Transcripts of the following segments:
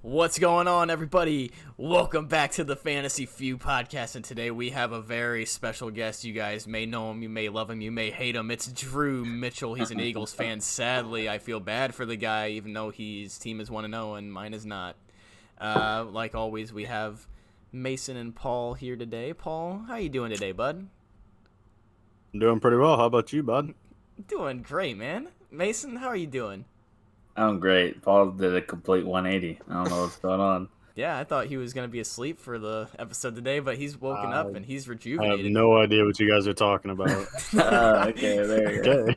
What's going on, everybody? Welcome back to the Fantasy Feud podcast, and today we have a very special guest. You guys may know him, you may love him, you may hate him. It's Drew Mitchell. He's an Eagles fan. Sadly, I feel bad for the guy, even though his team is 1-0 and mine is not. Like always, we have Mason and Paul here today. Paul, how you doing today, bud? I'm doing pretty well. How about you, bud? Doing great, man. Mason, how are you doing? I'm great. Paul did a complete 180. I don't know what's going on. Yeah, I thought he was going to be asleep for the episode today, but he's woken up and he's I have rejuvenated. no idea what you guys are talking about. Okay, there you go.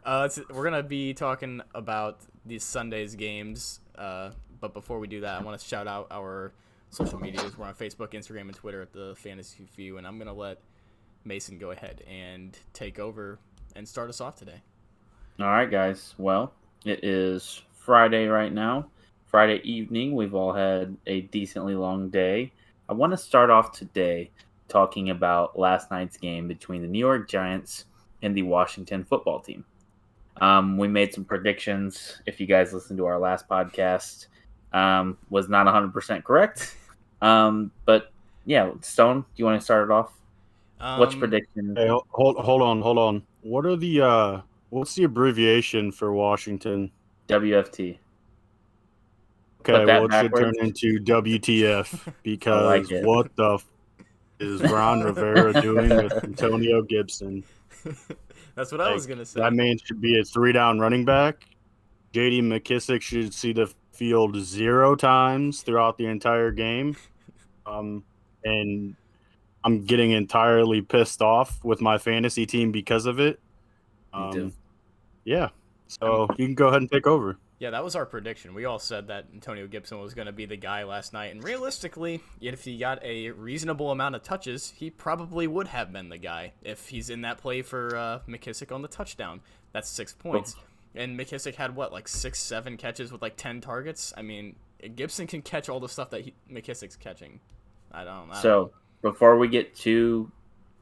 Okay. We're going to be talking about these Sunday's games, but before we do that, I want to shout out our social medias. We're on Facebook, Instagram, and Twitter at the Fantasy Feud, and I'm going to let Mason go ahead and take over and start us off today. All right, guys. Well, it is Friday right now. Friday evening. We've all had a decently long day. I want to start off today talking about last night's game between the New York Giants and the Washington football team. We made some predictions. If you guys listened to our last podcast, was not 100% correct. But yeah, Stone, do you want to start it off? What's prediction? Hey, hold on. What's the abbreviation for Washington? WFT. Okay, Put that well, it should turn backwards. into WTF because like it. what the is Ron Rivera doing with Antonio Gibson? That's what I was going to say. That man should be a 3-down running back. J.D. McKissick should see the field 0 times throughout the entire game. And I'm getting entirely pissed off with my fantasy team because of it. Me too. Yeah. So you can go ahead and take over. Yeah, that was our prediction. We all said that Antonio Gibson was going to be the guy last night. And realistically, if he got a reasonable amount of touches, he probably would have been the guy if he's in that play for McKissick on the touchdown. That's 6 points. And McKissick had, 6-7 catches with 10 targets? I mean, Gibson can catch all the stuff that McKissick's catching. I don't know. So before we get too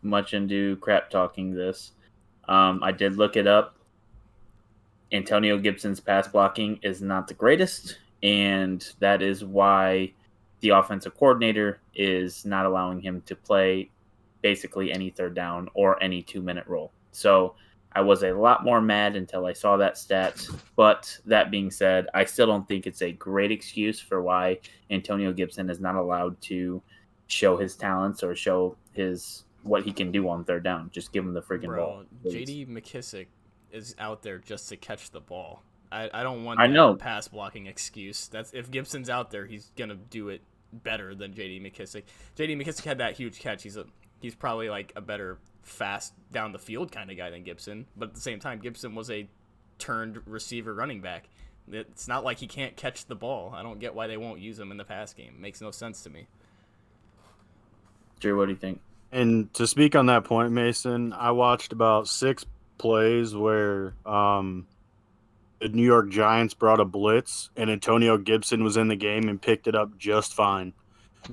much into crap talking this, I did look it up. Antonio Gibson's pass blocking is not the greatest, and that is why the offensive coordinator is not allowing him to play basically any third down or any 2-minute role. So I was a lot more mad until I saw that stat. But that being said, I still don't think it's a great excuse for why Antonio Gibson is not allowed to show his talents or show what he can do on third down. Just give him the freaking ball. J.D. McKissick is out there just to catch the ball. I don't want know. pass blocking excuse. That's if Gibson's out there, he's gonna do it better than J.D. McKissick. J.D. McKissick had that huge catch. He's probably a better fast down the field kind of guy than Gibson. But at the same time, Gibson was a turned receiver running back. It's not like he can't catch the ball. I don't get why they won't use him in the pass game. It makes no sense to me. Drew, what do you think? And to speak on that point, Mason, I watched about 6 plays where the New York Giants brought a blitz and Antonio Gibson was in the game and picked it up just fine.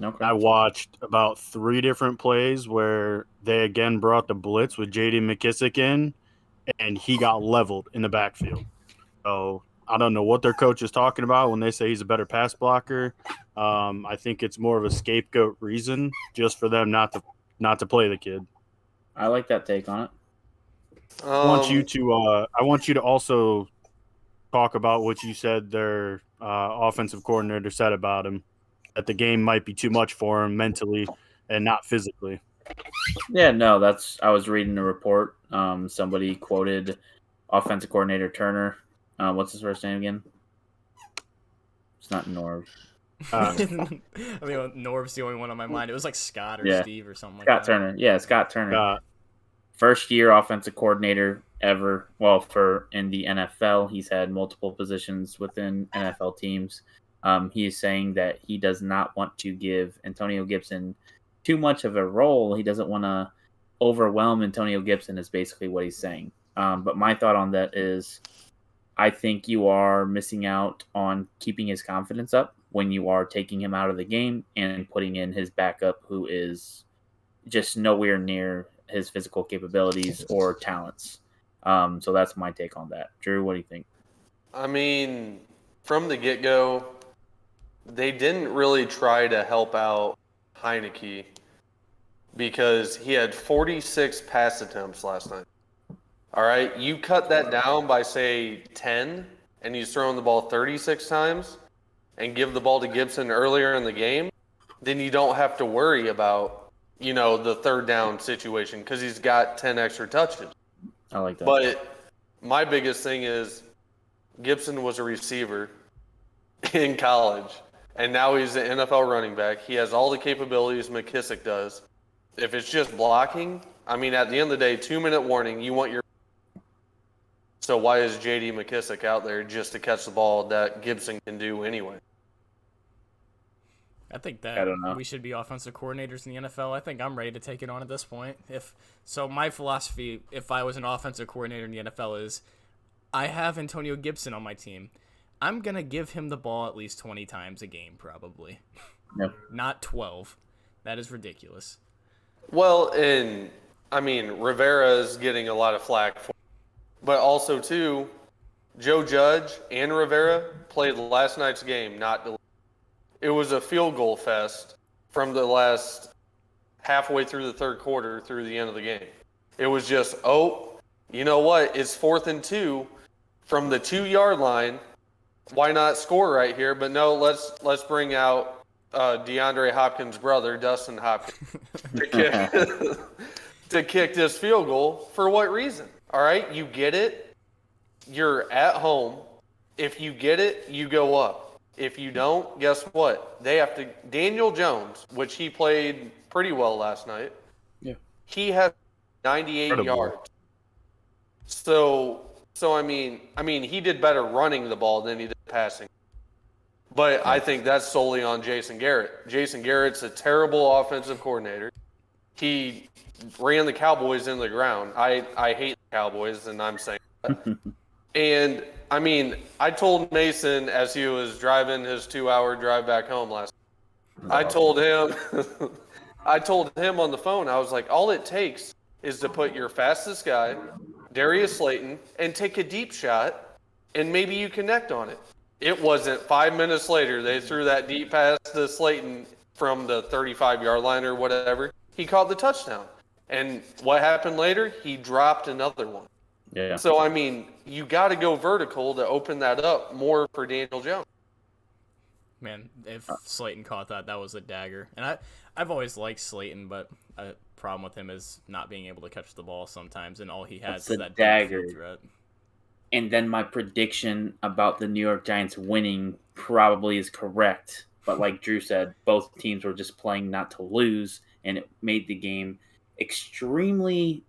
Okay. I watched about 3 different plays where they again brought the blitz with J.D. McKissick in, and he got leveled in the backfield. So I don't know what their coach is talking about when they say he's a better pass blocker. I think it's more of a scapegoat reason just for them not to play the kid. I like that take on it. I want you to also talk about what you said their offensive coordinator said about him, that the game might be too much for him mentally and not physically. Yeah, no, I was reading a report. Somebody quoted offensive coordinator Turner. What's his first name again? It's not Norv. I mean, Norv's the only one on my mind. It was Scott or Steve or something like Scott that. Turner. Yeah, Scott Turner. First year offensive coordinator ever. Well, in the NFL, he's had multiple positions within NFL teams. He is saying that he does not want to give Antonio Gibson too much of a role. He doesn't want to overwhelm Antonio Gibson is basically what he's saying. But my thought on that is I think you are missing out on keeping his confidence up when you are taking him out of the game and putting in his backup who is just nowhere near his physical capabilities or talents. So that's my take on that. Drew, what do you think? I mean, from the get-go, they didn't really try to help out Heineke because he had 46 pass attempts last night. All right, you cut that down by, say, 10, and he's throwing the ball 36 times and give the ball to Gibson earlier in the game, then you don't have to worry about, the third down situation because he's got 10 extra touches. I like that. But my biggest thing is Gibson was a receiver in college, and now he's an NFL running back. He has all the capabilities McKissick does. If it's just blocking, at the end of the day, 2-minute warning, you want your... So why is J.D. McKissick out there just to catch the ball that Gibson can do anyway? I think that we should be offensive coordinators in the NFL. I think I'm ready to take it on at this point. My philosophy, if I was an offensive coordinator in the NFL, is I have Antonio Gibson on my team. I'm going to give him the ball at least 20 times a game, probably. Yep. Not 12. That is ridiculous. Well, and, Rivera is getting a lot of flack for it. But also, too, Joe Judge and Rivera played last night's game, not delivered. It was a field goal fest from the last halfway through the third quarter through the end of the game. It was just, you know what? It's 4th and 2 from the 2-yard line. Why not score right here? But no, let's bring out DeAndre Hopkins' brother, Dustin Hopkins, to kick this field goal. For what reason? All right, you get it. You're at home. If you get it, you go up. If you don't, guess what? They have to. Daniel Jones, which he played pretty well last night. Yeah. He had 98 yards. So he did better running the ball than he did passing. But I think that's solely on Jason Garrett. Jason Garrett's a terrible offensive coordinator. He ran the Cowboys into the ground. I hate the Cowboys, and I'm saying that. And, I told Mason as he was driving his 2-hour drive back home last night, I told him on the phone, I was like, all it takes is to put your fastest guy, Darius Slayton, and take a deep shot, and maybe you connect on it. It wasn't 5 minutes later. They threw that deep pass to Slayton from the 35-yard line or whatever. He caught the touchdown. And what happened later? He dropped another one. Yeah. So, you got to go vertical to open that up more for Daniel Jones. Man, if Slayton caught that was a dagger. And I've always liked Slayton, but a problem with him is not being able to catch the ball sometimes, and all he has is that dagger. deep threat. And then my prediction about the New York Giants winning probably is correct. But like Drew said, both teams were just playing not to lose, and it made the game extremely,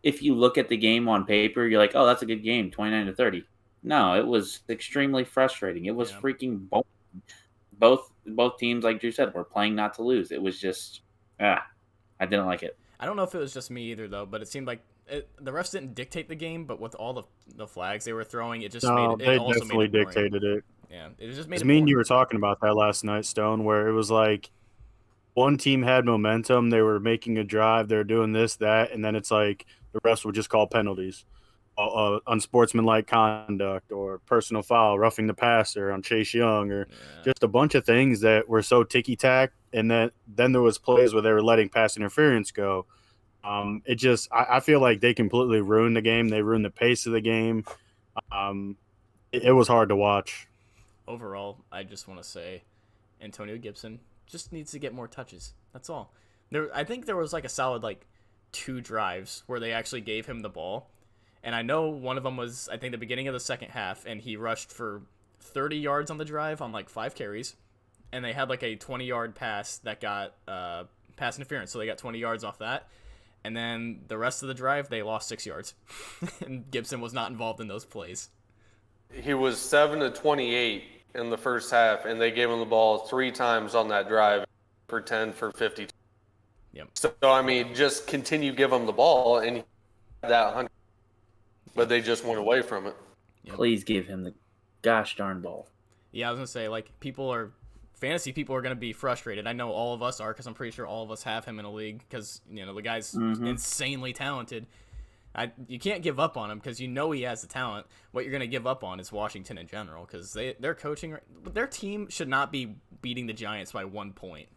if you look at the game on paper, you're like, oh, that's a good game, 29-30. No, it was extremely frustrating. It was freaking boring. Both teams, like Drew said, were playing not to lose. It was just, I didn't like it. I don't know if it was just me either, though, but it seemed like the refs didn't dictate the game, but with all the flags they were throwing, it just made it. They also definitely made it boring. dictated it. Yeah, it just made it. Me and you were talking about that last night, Stone, where it was like one team had momentum, they were making a drive, they were doing this, that, and then it's like the refs would just call penalties, unsportsmanlike conduct, or personal foul, roughing the passer on Chase Young, or just a bunch of things that were so ticky-tack, and then there was plays where they were letting pass interference go. I feel like they completely ruined the game. They ruined the pace of the game. It was hard to watch. Overall, I just want to say Antonio Gibson just needs to get more touches. That's all. I think there was a solid 2 drives where they actually gave him the ball. And I know one of them was, I think, the beginning of the second half, and he rushed for 30 yards on the drive on 5 carries. And they had a 20-yard pass that got pass interference, so they got 20 yards off that. And then the rest of the drive, they lost 6 yards. And Gibson was not involved in those plays. He was 7-28 in the first half, and they gave him the ball 3 times on that drive for 10 for 52. Yep. So, just continue give him the ball, and he had that 100. But they just went away from it. Yep. Please give him the gosh darn ball. Yeah, I was going to say, fantasy people are going to be frustrated. I know all of us are, because I'm pretty sure all of us have him in a league, because, the guy's insanely talented. You can't give up on him because you know he has the talent. What you're going to give up on is Washington in general because their coaching, their team should not be beating the Giants by 1 point.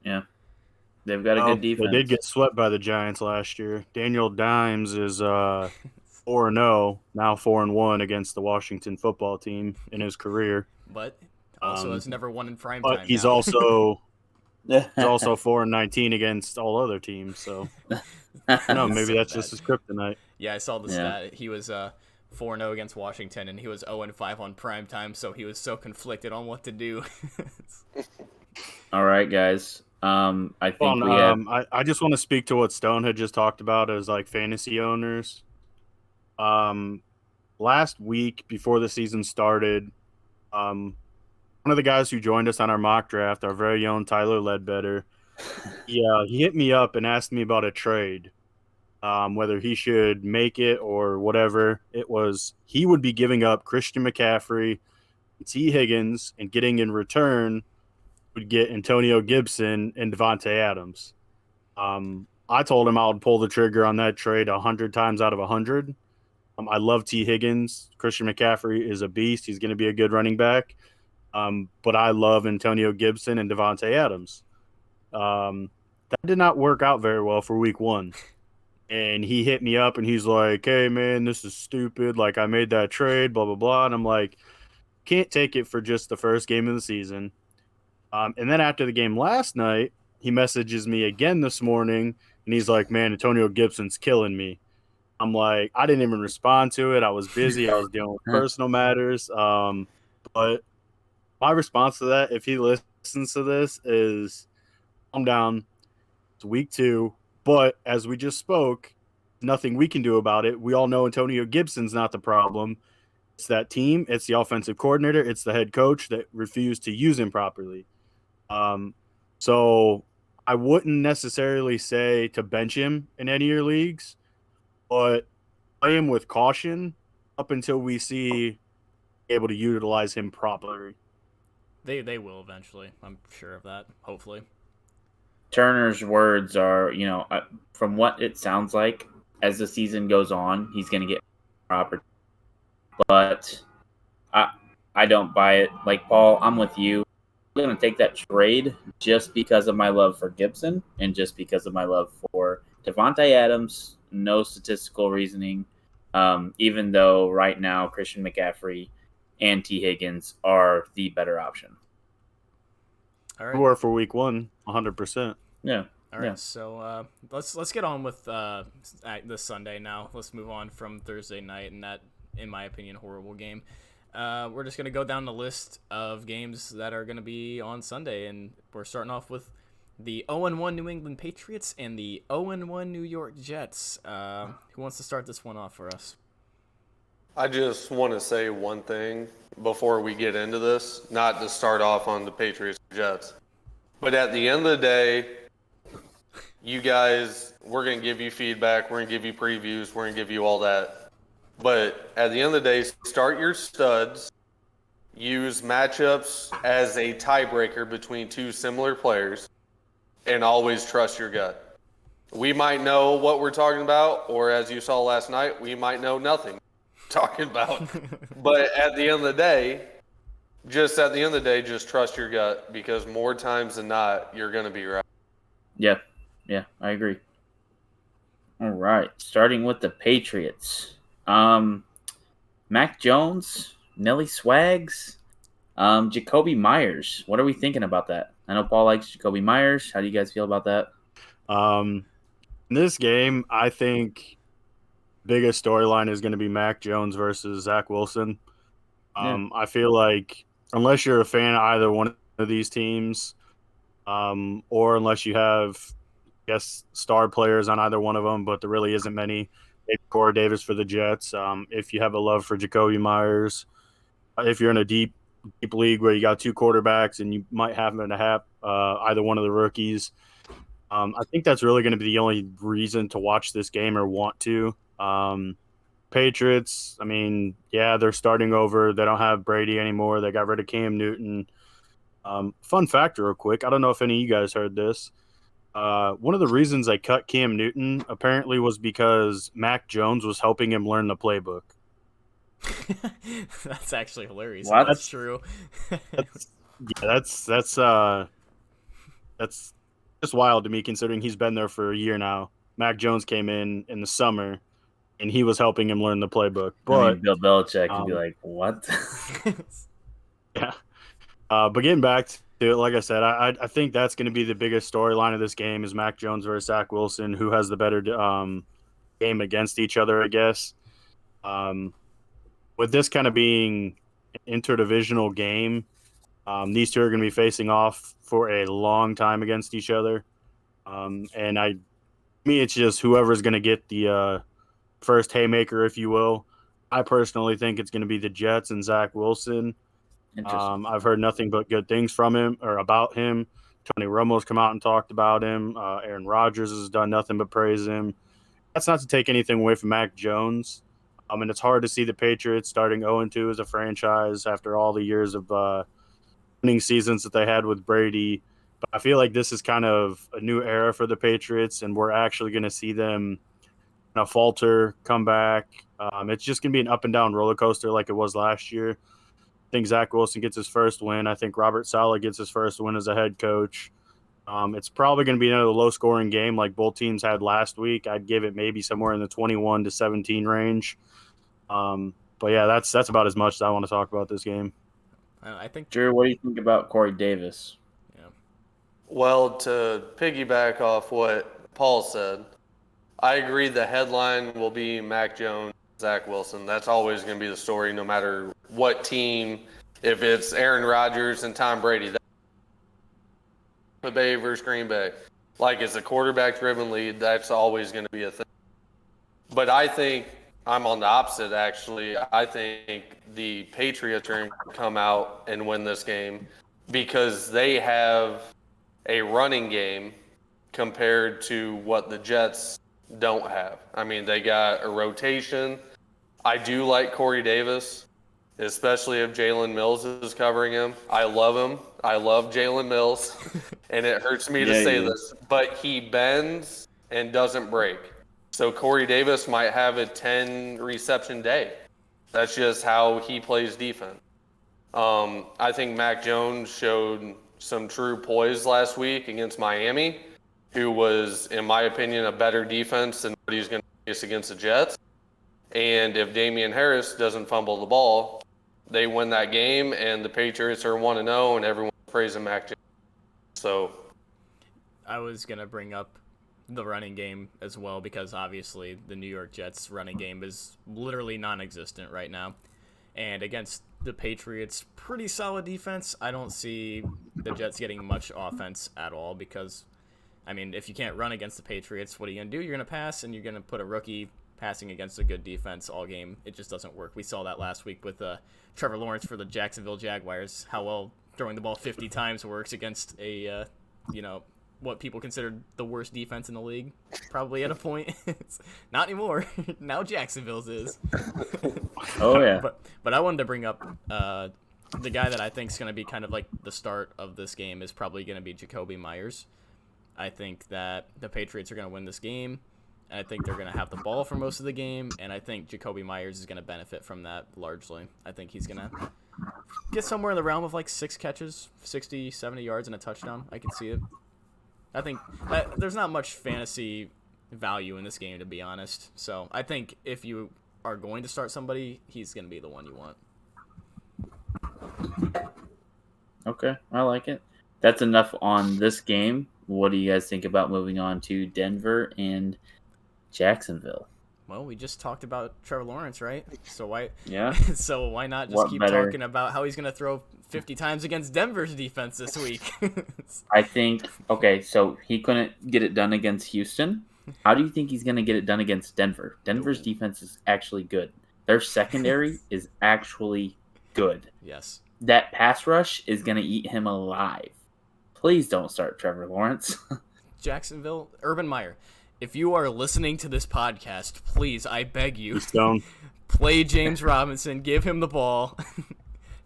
Yeah. They've got a good defense. They did get swept by the Giants last year. Daniel Dimes is 4-0, now 4-1 against the Washington football team in his career. But also has never won in prime but time. He's now. also 4-19 against all other teams. So no, maybe So that's bad. just his kryptonite. Yeah, I saw the stat. He was 4-0 against Washington, and he was 0-5 on prime time. So he was so conflicted on what to do. All right, guys. I think we have. I just want to speak to what Stone had just talked about as like fantasy owners. Last week before the season started, one of the guys who joined us on our mock draft, our very own Tyler Ledbetter, he hit me up and asked me about a trade, whether he should make it or whatever. It was he would be giving up Christian McCaffrey, T. Higgins, and getting in return would get Antonio Gibson and Devontae Adams. I told him I would pull the trigger on that trade 100 times out of 100. I love T. Higgins. Christian McCaffrey is a beast. He's going to be a good running back. But I love Antonio Gibson and Devontae Adams. That did not work out very well for week 1. And he hit me up and he's like, hey, man, this is stupid. Like, I made that trade, blah, blah, blah. And I'm like, can't take it for just the first game of the season. And then after the game last night, he messages me again this morning, and he's like, man, Antonio Gibson's killing me. I'm like, I didn't even respond to it. I was busy. I was dealing with personal matters. But my response to that, if he listens to this, is calm down. It's week 2. But as we just spoke, nothing we can do about it. We all know Antonio Gibson's not the problem. It's that team. It's the offensive coordinator. It's the head coach that refused to use him properly. So I wouldn't necessarily say to bench him in any of your leagues, but play him with caution up until we see able to utilize him properly. They will eventually. I'm sure of that. Hopefully. Turner's words are, from what it sounds like, as the season goes on, he's going to get proper. But I don't buy it. Like, Paul, I'm with you. I'm going to take that trade just because of my love for Gibson and just because of my love for Devontae Adams. No statistical reasoning, even though right now Christian McCaffrey and T. Higgins are the better option. All right. Or for week 1, 100%. Yeah. All right. So let's get on with this Sunday now. Let's move on from Thursday night and that, in my opinion, horrible game. We're just going to go down the list of games that are going to be on Sunday, and we're starting off with the 0-1 New England Patriots and the 0-1 New York Jets. Who wants to start this one off for us? I just want to say one thing before we get into this, not to start off on the Patriots or Jets. But at the end of the day, you guys, we're going to give you feedback, we're going to give you previews, we're going to give you all that. But at the end of the day, start your studs, use matchups as a tiebreaker between two similar players, and always trust your gut. We might know what we're talking about, or as you saw last night, we might know nothing talking about. But at the end of the day, just trust your gut, because more times than not, you're going to be right. Yeah, I agree. All right, starting with the Patriots. Mac Jones, Nelly Swags, Jacoby Myers. What are we thinking about that? I know Paul likes Jacoby Myers. How do you guys feel about that? In this game, I think biggest storyline is going to be Mac Jones versus Zach Wilson. I feel like unless you're a fan of either one of these teams, or unless you have, I guess, star players on either one of them, but there really isn't many. Maybe Corey Davis for the Jets. If you have a love for Jacoby Myers, if you're in a deep league where you got 2 quarterbacks and you might have either one of the rookies, I think that's really going to be the only reason to watch this game or want to. Patriots, I mean, yeah, they're starting over. They don't have Brady anymore. They got rid of Cam Newton. Fun fact real quick, I don't know if any of you guys heard this. One of the reasons I cut Cam Newton apparently was because Mac Jones was helping him learn the playbook. That's actually hilarious. What? That's true. That's just wild to me considering he's been there for a year now. Mac Jones came in the summer, and he was helping him learn the playbook. But Bill Belichick would be like, "What?" yeah. But getting back to it, like I said, I think that's going to be the biggest storyline of this game is Mac Jones versus Zach Wilson, who has the better game against each other, I guess. With this kind of being an interdivisional game, these two are going to be facing off for a long time against each other. It's just whoever's going to get the first haymaker, if you will. I personally think it's going to be the Jets and Zach Wilson. Interesting. I've heard nothing but good things from him or about him. Tony Romo's come out and talked about him. Aaron Rodgers has done nothing but praise him. That's not to take anything away from Mac Jones. And it's hard to see the Patriots starting 0-2 as a franchise after all the years of winning seasons that they had with Brady. But I feel like this is kind of a new era for the Patriots, and we're actually going to see them falter, come back. It's just going to be an up-and-down roller coaster like it was last year. I think Zach Wilson gets his first win. I think Robert Saleh gets his first win as a head coach. It's probably going to be another low-scoring game like both teams had last week. I'd give it maybe somewhere in the 21-17 range. But yeah, that's about as much as I want to talk about this game. I think. Drew, what do you think about Corey Davis? Yeah. Well, to piggyback off what Paul said, I agree the headline will be Mac Jones, Zach Wilson. That's always going to be the story no matter what team. If it's Aaron Rodgers and Tom Brady, Tampa Bay versus Green Bay. Like, it's a quarterback-driven lead. That's always going to be a thing. But I think I'm on the opposite, actually. I think the Patriots are going to come out and win this game because they have a running game compared to what the Jets don't have. I mean, they got a rotation. I do like Corey Davis, especially if Jalen Mills is covering him. I love him. I love Jalen Mills, and it hurts me to say this, but he bends and doesn't break. So Corey Davis might have a 10-reception day. That's just how he plays defense. I think Mac Jones showed some true poise last week against Miami, who was, in my opinion, a better defense than what he's going to face against the Jets. And if Damian Harris doesn't fumble the ball, they win that game, and the Patriots are 1-0, and everyone's praising Mac Jones. So I was going to bring up the running game as well because obviously the New York Jets running game is literally non-existent right now. And against the Patriots, pretty solid defense. I don't see the Jets getting much offense at all because, I mean, if you can't run against the Patriots, what are you going to do? You're going to pass, and you're going to put a rookie passing against a good defense all game. It just doesn't work. We saw that last week with Trevor Lawrence for the Jacksonville Jaguars, how well throwing the ball 50 times works against a, what people considered the worst defense in the league, probably at a point. Not anymore. Now Jacksonville's is. Oh, yeah. But I wanted to bring up the guy that I think is going to be kind of like the start of this game is probably going to be Jacoby Myers. I think that the Patriots are going to win this game, and I think they're going to have the ball for most of the game, and I think Jacoby Myers is going to benefit from that largely. I think he's going to get somewhere in the realm of like 6 catches, 60, 70 yards, and a touchdown. I can see it. I think there's not much fantasy value in this game, to be honest. So I think if you are going to start somebody, he's going to be the one you want. Okay, I like it. That's enough on this game. What do you guys think about moving on to Denver and Jacksonville? Well, we just talked about Trevor Lawrence, right? So why? Yeah. So why not just keep talking about how he's going to throw 50 times against Denver's defense this week? I think, okay, so he couldn't get it done against Houston. How do you think he's going to get it done against Denver? Denver's defense is actually good. Their secondary is actually good. Yes. That pass rush is going to eat him alive. Please don't start Trevor Lawrence. Jacksonville, Urban Meyer, if you are listening to this podcast, please, I beg you, play James Robinson, give him the ball.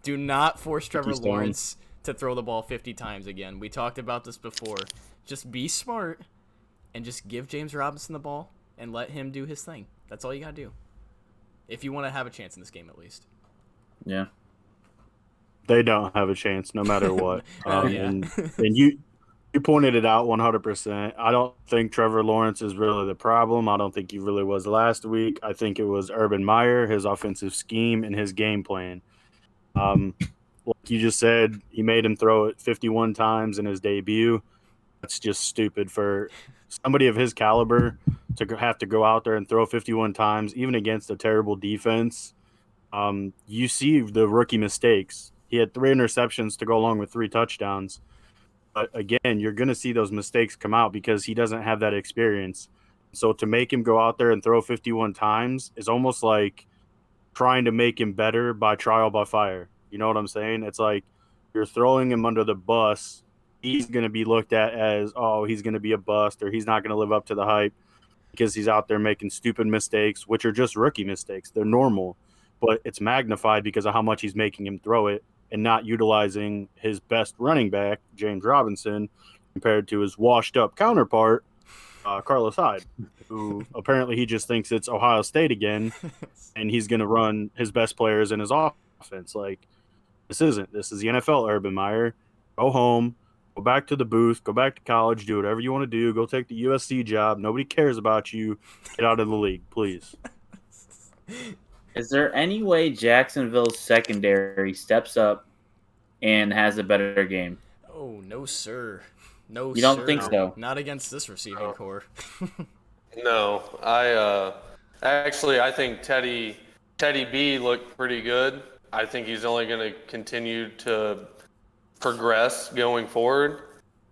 Do not force Trevor Lawrence to throw the ball 50 times again. We talked about this before. Just be smart and just give James Robinson the ball and let him do his thing. That's all you got to do. If you want to have a chance in this game, at least. Yeah. They don't have a chance no matter what. Yeah. And you pointed it out 100%. I don't think Trevor Lawrence is really the problem. I don't think he really was last week. I think it was Urban Meyer, his offensive scheme, and his game plan. Like you just said, he made him throw it 51 times in his debut. That's just stupid for somebody of his caliber to have to go out there and throw 51 times, even against a terrible defense. You see the rookie mistakes. He had 3 interceptions to go along with 3 touchdowns. But again, you're going to see those mistakes come out because he doesn't have that experience. So to make him go out there and throw 51 times is almost like trying to make him better by trial by fire. You know what I'm saying? It's like you're throwing him under the bus. He's going to be looked at as, oh, he's going to be a bust or he's not going to live up to the hype because he's out there making stupid mistakes, which are just rookie mistakes. They're normal, but it's magnified because of how much he's making him throw it and not utilizing his best running back, James Robinson, compared to his washed-up counterpart, Carlos Hyde, who apparently he just thinks it's Ohio State again, and he's going to run his best players in his offense. Like, this isn't. This is the NFL, Urban Meyer. Go home. Go back to the booth. Go back to college. Do whatever you want to do. Go take the USC job. Nobody cares about you. Get out of the league, please. Is there any way Jacksonville's secondary steps up and has a better game? Oh, no, sir. No, You don't sir. think so? Not against this receiving core. No, I think Teddy B looked pretty good. I think he's only going to continue to progress going forward.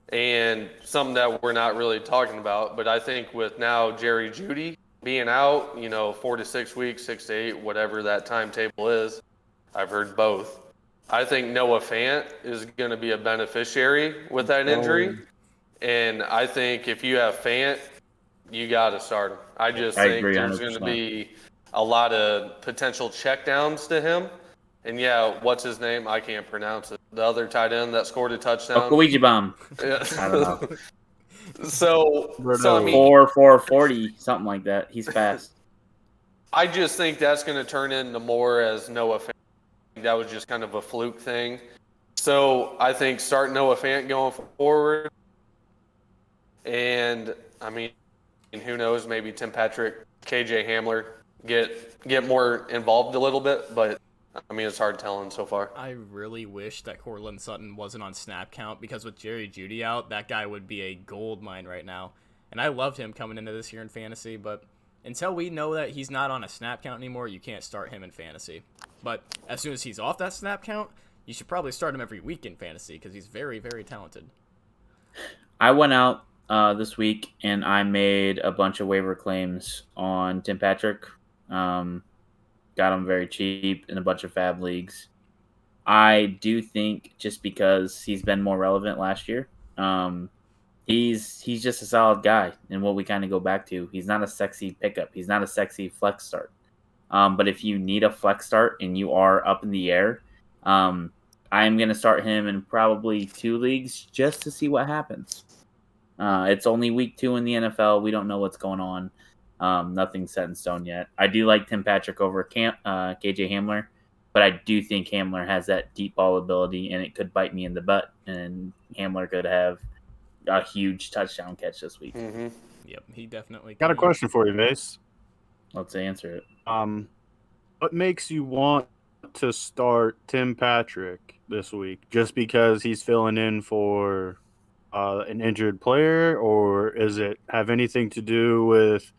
And something that we're not really talking about, but I think with now Jerry Jeudy being out, 4 to 6 weeks, 6 to 8, whatever that timetable is, I've heard both. I think Noah Fant is going to be a beneficiary with that injury. And I think if you have Fant, you got to start him. I think agree there's 100%. going to be a lot of potential checkdowns to him. And yeah, what's his name? I can't pronounce it. The other tight end that scored a touchdown. Luigi Bomb. Yeah. I don't know. So I mean, 440, something like that. He's fast. I just think that's going to turn into more as Noah Fant. That was just kind of a fluke thing. So I think start Noah Fant going forward. And, I mean, who knows, maybe Tim Patrick, KJ Hamler get more involved a little bit. But, I mean, it's hard telling so far. I really wish that Courtland Sutton wasn't on snap count because with Jerry Jeudy out, that guy would be a gold mine right now. And I loved him coming into this year in fantasy, but until we know that he's not on a snap count anymore, you can't start him in fantasy. But as soon as he's off that snap count, you should probably start him every week in fantasy because he's very, very talented. I went out this week and I made a bunch of waiver claims on Tim Patrick. Got him very cheap in a bunch of fab leagues. I do think just because he's been more relevant last year, he's just a solid guy. And what we kind of go back to, he's not a sexy pickup. He's not a sexy flex start. But if you need a flex start and you are up in the air, I'm going to start him in probably 2 leagues just to see what happens. It's only week 2 in the NFL. We don't know what's going on. Nothing's set in stone yet. I do like Tim Patrick over KJ Hamler, but I do think Hamler has that deep ball ability, and it could bite me in the butt, and Hamler could have a huge touchdown catch this week. Mm-hmm. Yep, he definitely Got a can. question for you, Mace. Let's answer it. What makes you want to start Tim Patrick this week? Just because he's filling in for an injured player, or is it have anything to do with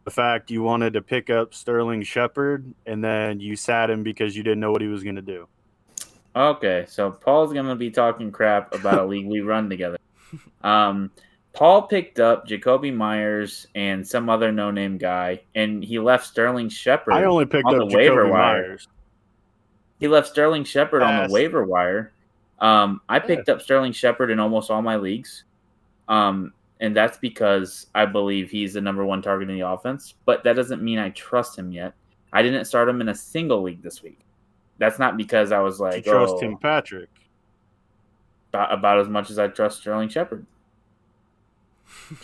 the fact you wanted to pick up Sterling Shepard and then you sat him because you didn't know what he was going to do? Okay, so Paul's going to be talking crap about a league we run together. Paul picked up Jacoby Myers and some other no-name guy, and he left Sterling Shepard I only picked on up the waiver Jacoby wire. Myers. He left Sterling Shepard on Pass. the waiver wire. I picked up Sterling Shepard in almost all my leagues. And that's because I believe he's the number 1 target in the offense. But that doesn't mean I trust him yet. I didn't start him in a single league this week. That's not because I was like, You trust Tim Patrick. about as much as I trust Sterling Shepard.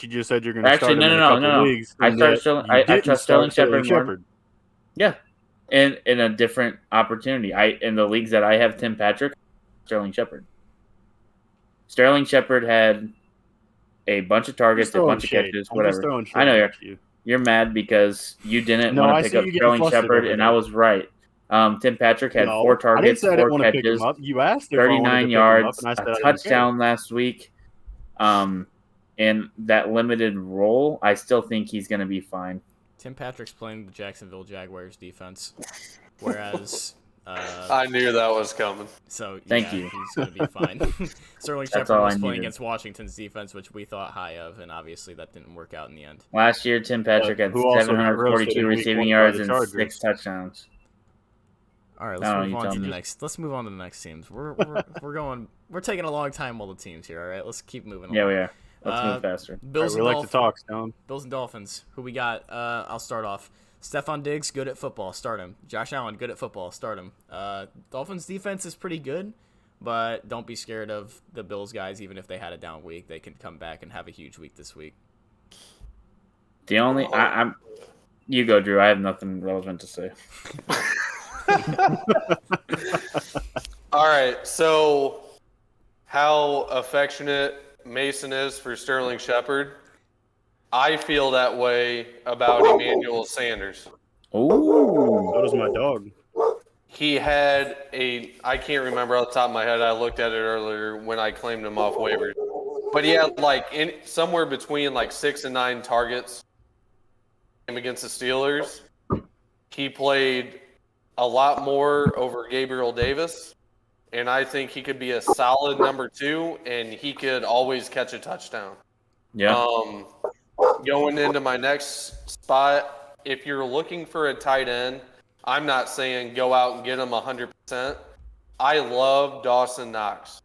You just said you're going to Actually, start him in a couple leagues. I trust Sterling Shepard more. Shepard. Yeah, in a different opportunity. In the leagues that I have Tim Patrick, Sterling Shepard. Sterling Shepard had a bunch of targets, a bunch of catches, whatever. I know you're mad because you didn't want to pick up Sterling Shepard, and I was right. Tim Patrick had 4 targets, 4 catches, You asked if 39 yards, a touchdown last week. In that limited role, I still think he's going to be fine. Tim Patrick's playing the Jacksonville Jaguars defense, whereas I knew that was coming. So Thank you. He's going to be fine. Sterling Shepard was playing against Washington's defense, which we thought high of, and obviously that didn't work out in the end. Last year, Tim Patrick had 742 receiving yards and 6 touchdowns. All right, let's move on to the next. Let's move on to the next teams. We're taking a long time while the teams here. All right, let's keep moving on. Yeah, we are. Let's move faster. Bills we like to talk, Stone. Bills and Dolphins. Who we got? I'll start off. Stephon Diggs, good at football. Start him. Josh Allen, good at football. Start him. Dolphins defense is pretty good, but don't be scared of the Bills guys. Even if they had a down week, they can come back and have a huge week this week. The only you go, Drew. I have nothing relevant to say. All right, so how affectionate Mason is for Sterling Shepard, I feel that way about Emmanuel Sanders. Oh, so does my dog. He had I can't remember off the top of my head. I looked at it earlier when I claimed him off waivers. But he had somewhere between 6 and 9 targets against the Steelers. He played a lot more over Gabriel Davis. And I think he could be a solid number 2, and he could always catch a touchdown. Yeah. Going into my next spot, if you're looking for a tight end, I'm not saying go out and get him 100%. I love Dawson Knox.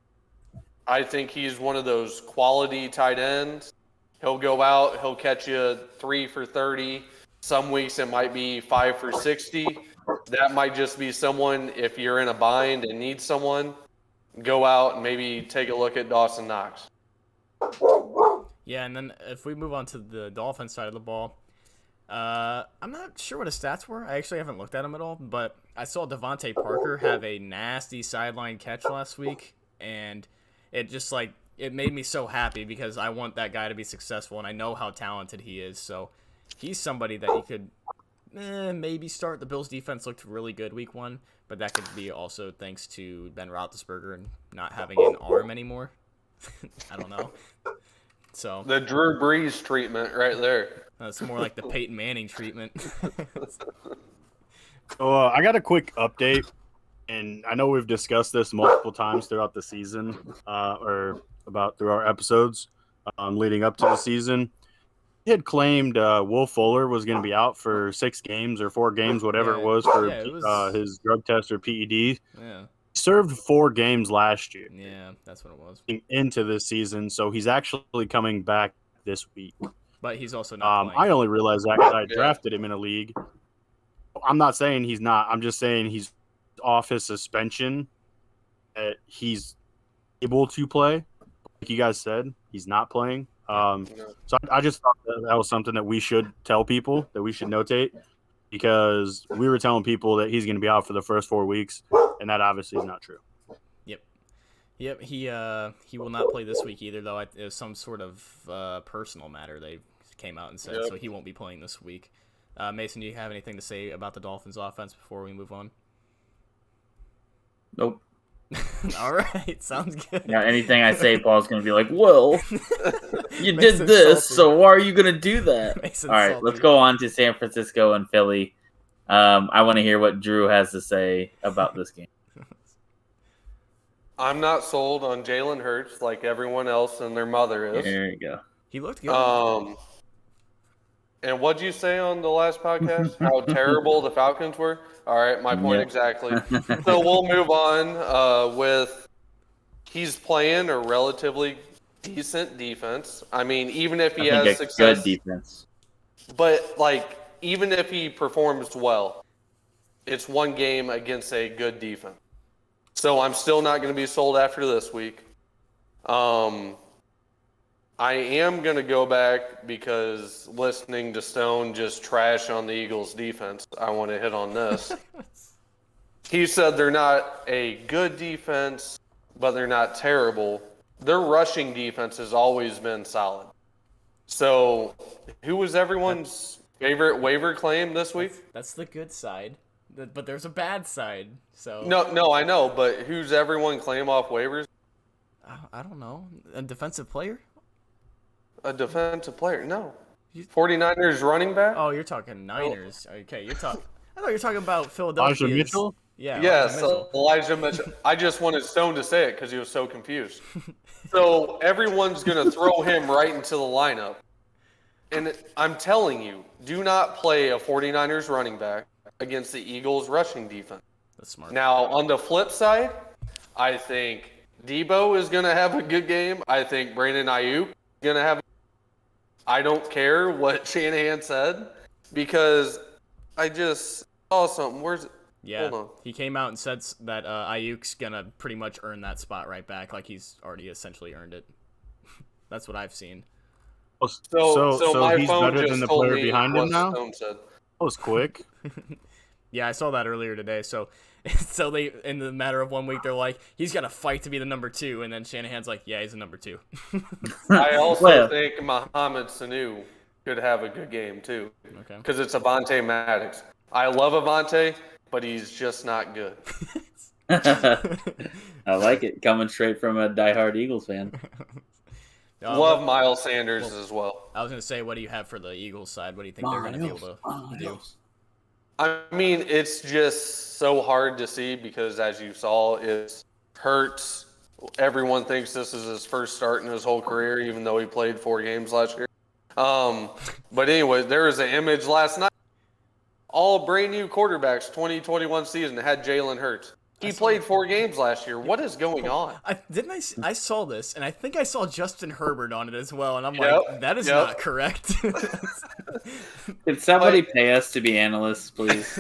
I think he's one of those quality tight ends. He'll go out, he'll catch you 3 for 30. Some weeks it might be 5 for 60. That might just be someone, if you're in a bind and need someone, go out and maybe take a look at Dawson Knox. Yeah, and then if we move on to the Dolphins side of the ball, I'm not sure what his stats were. I actually haven't looked at him at all, but I saw Devontae Parker have a nasty sideline catch last week, and it just it made me so happy because I want that guy to be successful, and I know how talented he is. So he's somebody that you could maybe start. The Bills' defense looked really good week 1, but that could be also thanks to Ben Roethlisberger and not having an arm anymore. I don't know. So the Drew Brees treatment right there. That's more like the Peyton Manning treatment. So I got a quick update, and I know we've discussed this multiple times throughout the season, or through our episodes leading up to the season. He had claimed Will Fuller was going to be out for 6 games or 4 games, whatever it was, for his drug test or PED. Yeah. He served 4 games last year. Yeah, that's what it was. Into this season, so he's actually coming back this week. But he's also not playing. I only realized that because I drafted him in a league. I'm not saying he's not. I'm just saying he's off his suspension. He's able to play. Like you guys said, he's not playing. So I just thought that was something that we should tell people, that we should notate, because we were telling people that he's going to be out for the first 4 weeks, and that obviously is not true. Yep. He will not play this week either, though. It was some sort of personal matter they came out and said, so he won't be playing this week. Mason, do you have anything to say about the Dolphins offense before we move on? Nope. All right, sounds good. Yeah, anything I say, Paul's going to be like, well, you did Mason's this, salty. so why are you going to do that? Mason's All right, salty. let's go on to San Francisco and Philly. I want to hear what Drew has to say about this game. I'm not sold on Jalen Hurts like everyone else and their mother is. There you go. He looked good. And what'd you say on the last podcast? How terrible the Falcons were? All right, my point exactly. So we'll move on with he's playing a relatively decent defense. I mean, even if he has success. Good defense. But, even if he performs well, it's one game against a good defense. So I'm still not going to be sold after this week. I am going to go back because listening to Stone just trash on the Eagles defense, I want to hit on this. He said they're not a good defense, but they're not terrible. Their rushing defense has always been solid. So, who was everyone's favorite waiver claim this week? That's the good side, but there's a bad side. So No, I know, but who's everyone claim off waivers? I don't know. A defensive player? A defensive player? No. 49ers running back? Oh, you're talking Niners. Okay, you're talking. I thought you were talking about Philadelphia. Elijah Mitchell? Yeah. Yes, Mitchell. Elijah Mitchell. I just wanted Stone to say it because he was so confused. So everyone's going to throw him right into the lineup. And I'm telling you, do not play a 49ers running back against the Eagles rushing defense. That's smart. Now, on the flip side, I think Debo is going to have a good game. I think Brandon Ayuk is going to have. I don't care what Shanahan said because I just saw something. Where's it? Yeah, Hold on. he came out and said that Ayuk's gonna pretty much earn that spot right back, like he's already essentially earned it. That's what I've seen. So my he's phone better just than the told player me behind what him now? Stone said. That was quick. Yeah, I saw that earlier today. So they, in the matter of 1 week, they're like, he's gonna fight to be the number 2, and then Shanahan's like, yeah, he's a number 2. I also Well- think Mohamed Sanu could have a good game too Okay. because it's Avonte Maddox. I love Avonte, but he's just not good. I like it. Coming straight from a diehard Eagles fan. Love Miles Sanders as well. I was gonna say, what do you have for the Eagles side? What do you think they're gonna be able to do? I mean, it's just so hard to see because, as you saw, it hurts. Everyone thinks this is his first start in his whole career, even though he played 4 games last year. But anyway, there was an image last night. All brand new quarterbacks, 2021 season, had Jalen Hurts. He played 4 games last year. What is going on? I saw this, and I think I saw Justin Herbert on it as well, and I'm Yep, like, that is yep. not correct. Can somebody pay us to be analysts, please?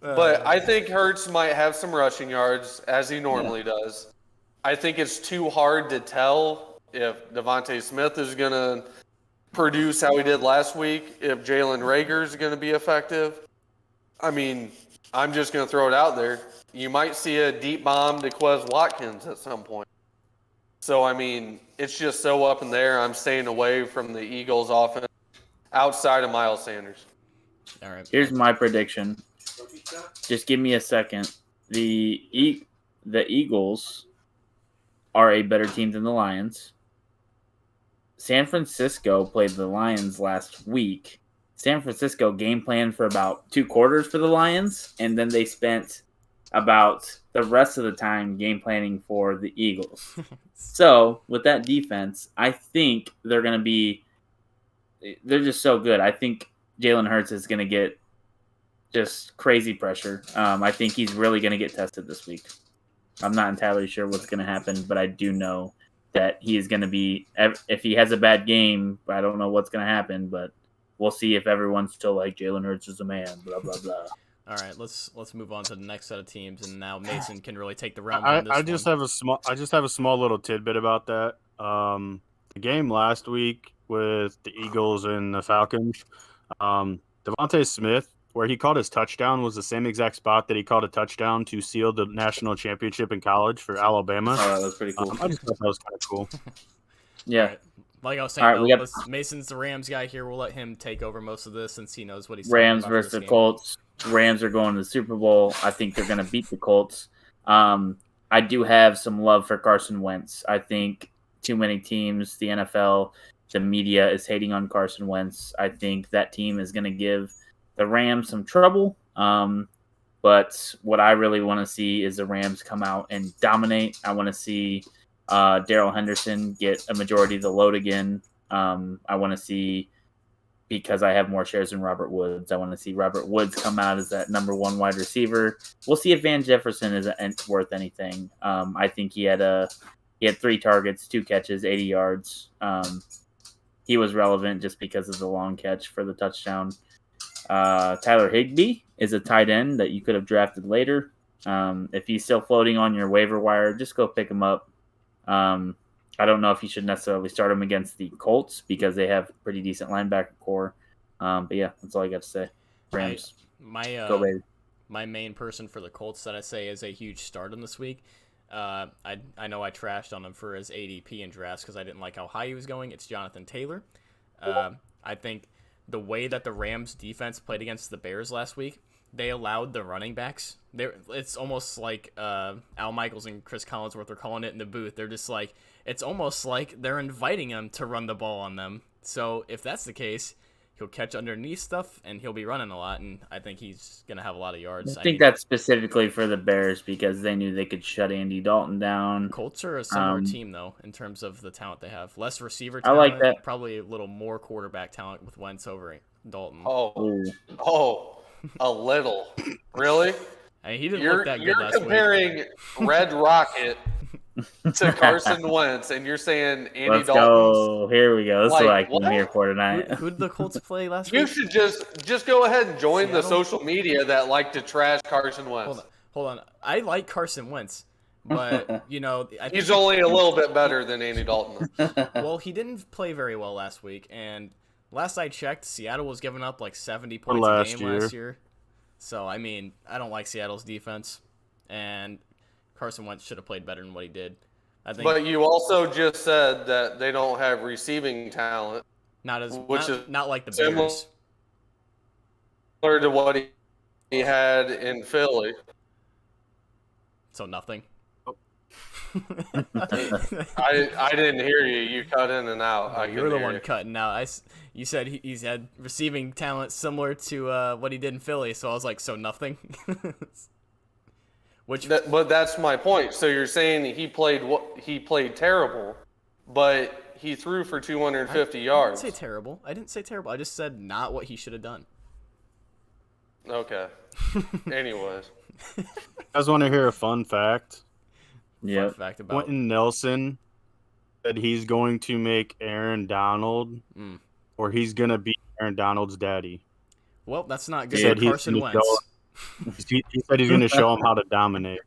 But I think Hurts might have some rushing yards, as he normally does. I think it's too hard to tell if Devontae Smith is going to produce how he did last week, if Jalen Reagor is going to be effective. I mean, I'm just going to throw it out there. You might see a deep bomb to Quez Watkins at some point. So, I mean, it's just so up in there. I'm staying away from the Eagles offense outside of Miles Sanders. All right. Here's my prediction. Just give me a second. The Eagles are a better team than the Lions. San Francisco played the Lions last week. San Francisco game planned for about 2 quarters for the Lions, and then they spent about the rest of the time game planning for the Eagles. So, with that defense, I think they're just so good. I think Jalen Hurts is going to get just crazy pressure. I think he's really going to get tested this week. I'm not entirely sure what's going to happen, but I do know that he is going to be, if he has a bad game, I don't know what's going to happen, but we'll see if everyone's still like Jalen Hurts is a man, blah, blah, blah. All right, let's move on to the next set of teams, and now Mason can really take the realm. I just have a small little tidbit about that. The game last week with the Eagles and the Falcons, Devontae Smith, where he caught his touchdown, was the same exact spot that he caught a touchdown to seal the national championship in college for Alabama. Oh, that was pretty cool. I just thought that was kind of cool. Yeah. Like I was saying, All right, Mason's the Rams guy here. We'll let him take over most of this since he knows what he's Rams talking about versus for the this game. Colts. Rams are going to the Super Bowl. I think they're going to beat the Colts. I do have some love for Carson Wentz. I think too many teams, the NFL, the media is hating on Carson Wentz. I think that team is going to give the Rams some trouble. But what I really want to see is the Rams come out and dominate. I want to see Darrell Henderson get a majority of the load again. I want to see, because I have more shares than Robert Woods, I want to see Robert Woods come out as that number 1 wide receiver. We'll see if Van Jefferson is worth anything. I think he had 3 targets, 2 catches, 80 yards. He was relevant just because of the long catch for the touchdown. Tyler Higbee is a tight end that you could have drafted later. If he's still floating on your waiver wire, just go pick him up. I don't know if you should necessarily start him against the Colts because they have pretty decent linebacker core. But yeah, that's all I got to say. Rams, go baby. My main person for the Colts that I say is a huge start on this week. I know I trashed on him for his ADP in drafts because I didn't like how high he was going. It's Jonathan Taylor. I think the way that the Rams defense played against the Bears last week, they allowed the running backs. It's almost like Al Michaels and Chris Collinsworth are calling it in the booth. They're just like, it's almost like they're inviting him to run the ball on them. So if that's the case, he'll catch underneath stuff and he'll be running a lot, and I think he's going to have a lot of yards. I think that's specifically for the Bears because they knew they could shut Andy Dalton down. Colts are a similar team, though, in terms of the talent they have. Less receiver talent. I like that. Probably a little more quarterback talent with Wentz over Dalton. Oh, a little. Really? I mean, he didn't look that good last week. You're comparing Red Rocket to Carson Wentz, and you're saying Andy Let's Dalton. go. Here we go. That's what I came here for tonight. Who did the Colts play last week? You should just go ahead and join the social media that like to trash Carson Wentz. Hold on. I like Carson Wentz, but I think he's only a little bit better than Andy Dalton. Well, he didn't play very well last week, and last I checked, Seattle was giving up like 70 points a game last year. So, I mean, I don't like Seattle's defense, and Carson Wentz should have played better than what he did. But you also just said that they don't have receiving talent. Not like the Bears. Similar to what he had in Philly. So nothing. I didn't hear you. You cut in and out. You're the one cutting out. You said he's had receiving talent similar to what he did in Philly, so I was like, so nothing. But that's my point. So you're saying he played terrible, but he threw for 250 yards. I didn't say terrible. I just said not what he should have done. Okay. Anyways. You guys want to hear a fun fact? Yeah. Fun fact about Quentin Nelson said he's going to make Aaron Donald, or he's going to be Aaron Donald's daddy. Well, that's not good for Carson Wentz. He said he's going to show him how to dominate.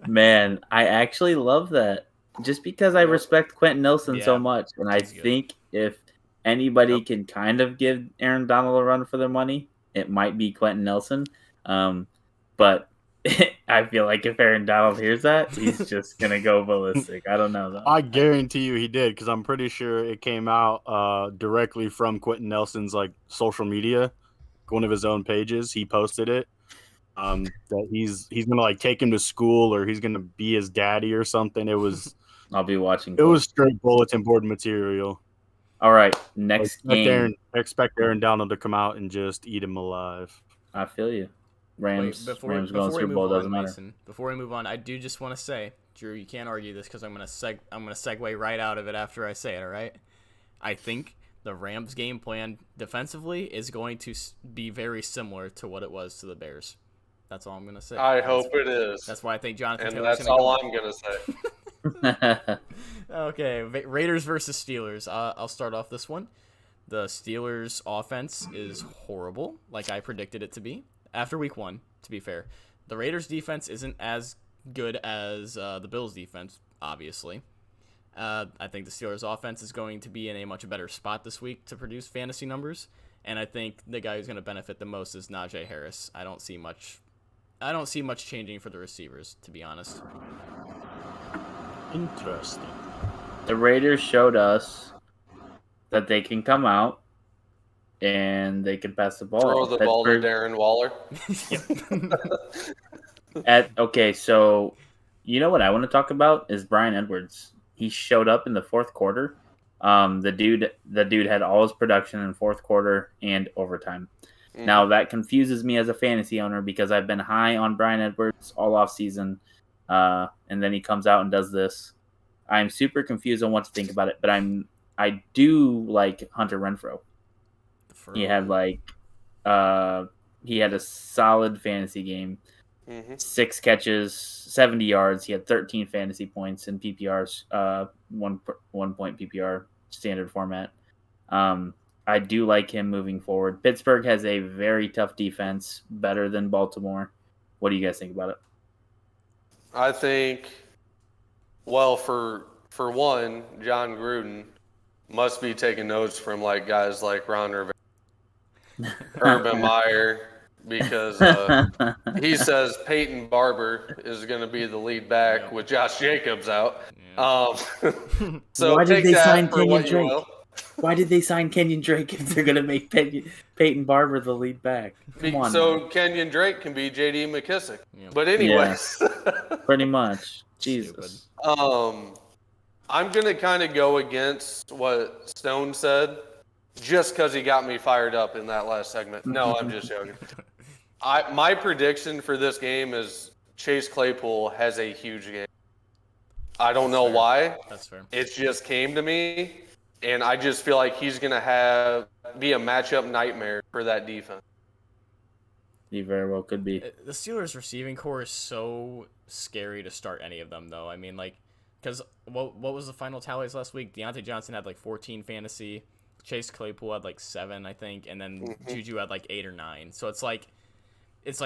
Man, I actually love that. Just because I respect Quentin Nelson so much, and I think if anybody can kind of give Aaron Donald a run for their money, it might be Quentin Nelson. But I feel like if Aaron Donald hears that, he's just going to go ballistic. I don't know, though. I guarantee you he did, because I'm pretty sure it came out directly from Quentin Nelson's social media, one of his own pages. He posted it. That he's gonna take him to school, or he's gonna be his daddy or something. It was I'll be watching. It was straight bulletin board material. All right, next game. Expect Aaron Donald to come out and just eat him alive. I feel you. Rams going Super Bowl doesn't matter. Mason, before we move on, I do just want to say, Drew, you can't argue this because I'm gonna segue right out of it after I say it. All right, I think the Rams' game plan defensively is going to be very similar to what it was to the Bears. That's all I'm going to say. I hope it is. That's why I think Jonathan Taylor's going to go. I'm going to say. Okay, Raiders versus Steelers. I'll start off this one. The Steelers' offense is horrible, like I predicted it to be. After week 1, to be fair. The Raiders' defense isn't as good as the Bills' defense, obviously. I think the Steelers' offense is going to be in a much better spot this week to produce fantasy numbers, and I think the guy who's going to benefit the most is Najee Harris. I don't see much changing for the receivers, to be honest. Interesting. The Raiders showed us that they can come out and they can pass the ball. Throw the ball to Darren Waller. Okay, so you know what I want to talk about is Bryan Edwards. He showed up in the fourth quarter. The dude had all his production in fourth quarter and overtime. Now, that confuses me as a fantasy owner because I've been high on Bryan Edwards all offseason, and then he comes out and does this. I'm super confused on what to think about it, but I do like Hunter Renfrow. He had he had a solid fantasy game. 6 catches, 70 yards. He had 13 fantasy points in PPR's 1 point PPR standard format. I do like him moving forward. Pittsburgh has a very tough defense, better than Baltimore. What do you guys think about it? I think, well, for one, John Gruden must be taking notes from like guys like Ron Rivera, Urban Meyer, because he says Peyton Barber is going to be the lead back with Josh Jacobs out. So Why did take they that sign for Kenyon what you Drake? will. Why did they sign Kenyon Drake if they're going to make Peyton Barber the lead back? Come on. So Kenyon Drake can be J.D. McKissick. Yeah. But anyways, Pretty much. Stupid. Jesus. I'm going to kind of go against what Stone said just because he got me fired up in that last segment. No, I'm just joking. My prediction for this game is Chase Claypool has a huge game. I don't know why. That's fair. It just came to me, and I just feel like he's going to be a matchup nightmare for that defense. He very well could be. The Steelers' receiving core is so scary to start any of them, though. I mean, like, because what was the final tallies last week? Deontay Johnson had like 14 fantasy. Chase Claypool had like 7, I think, and then Juju had like 8 or 9. So it's like,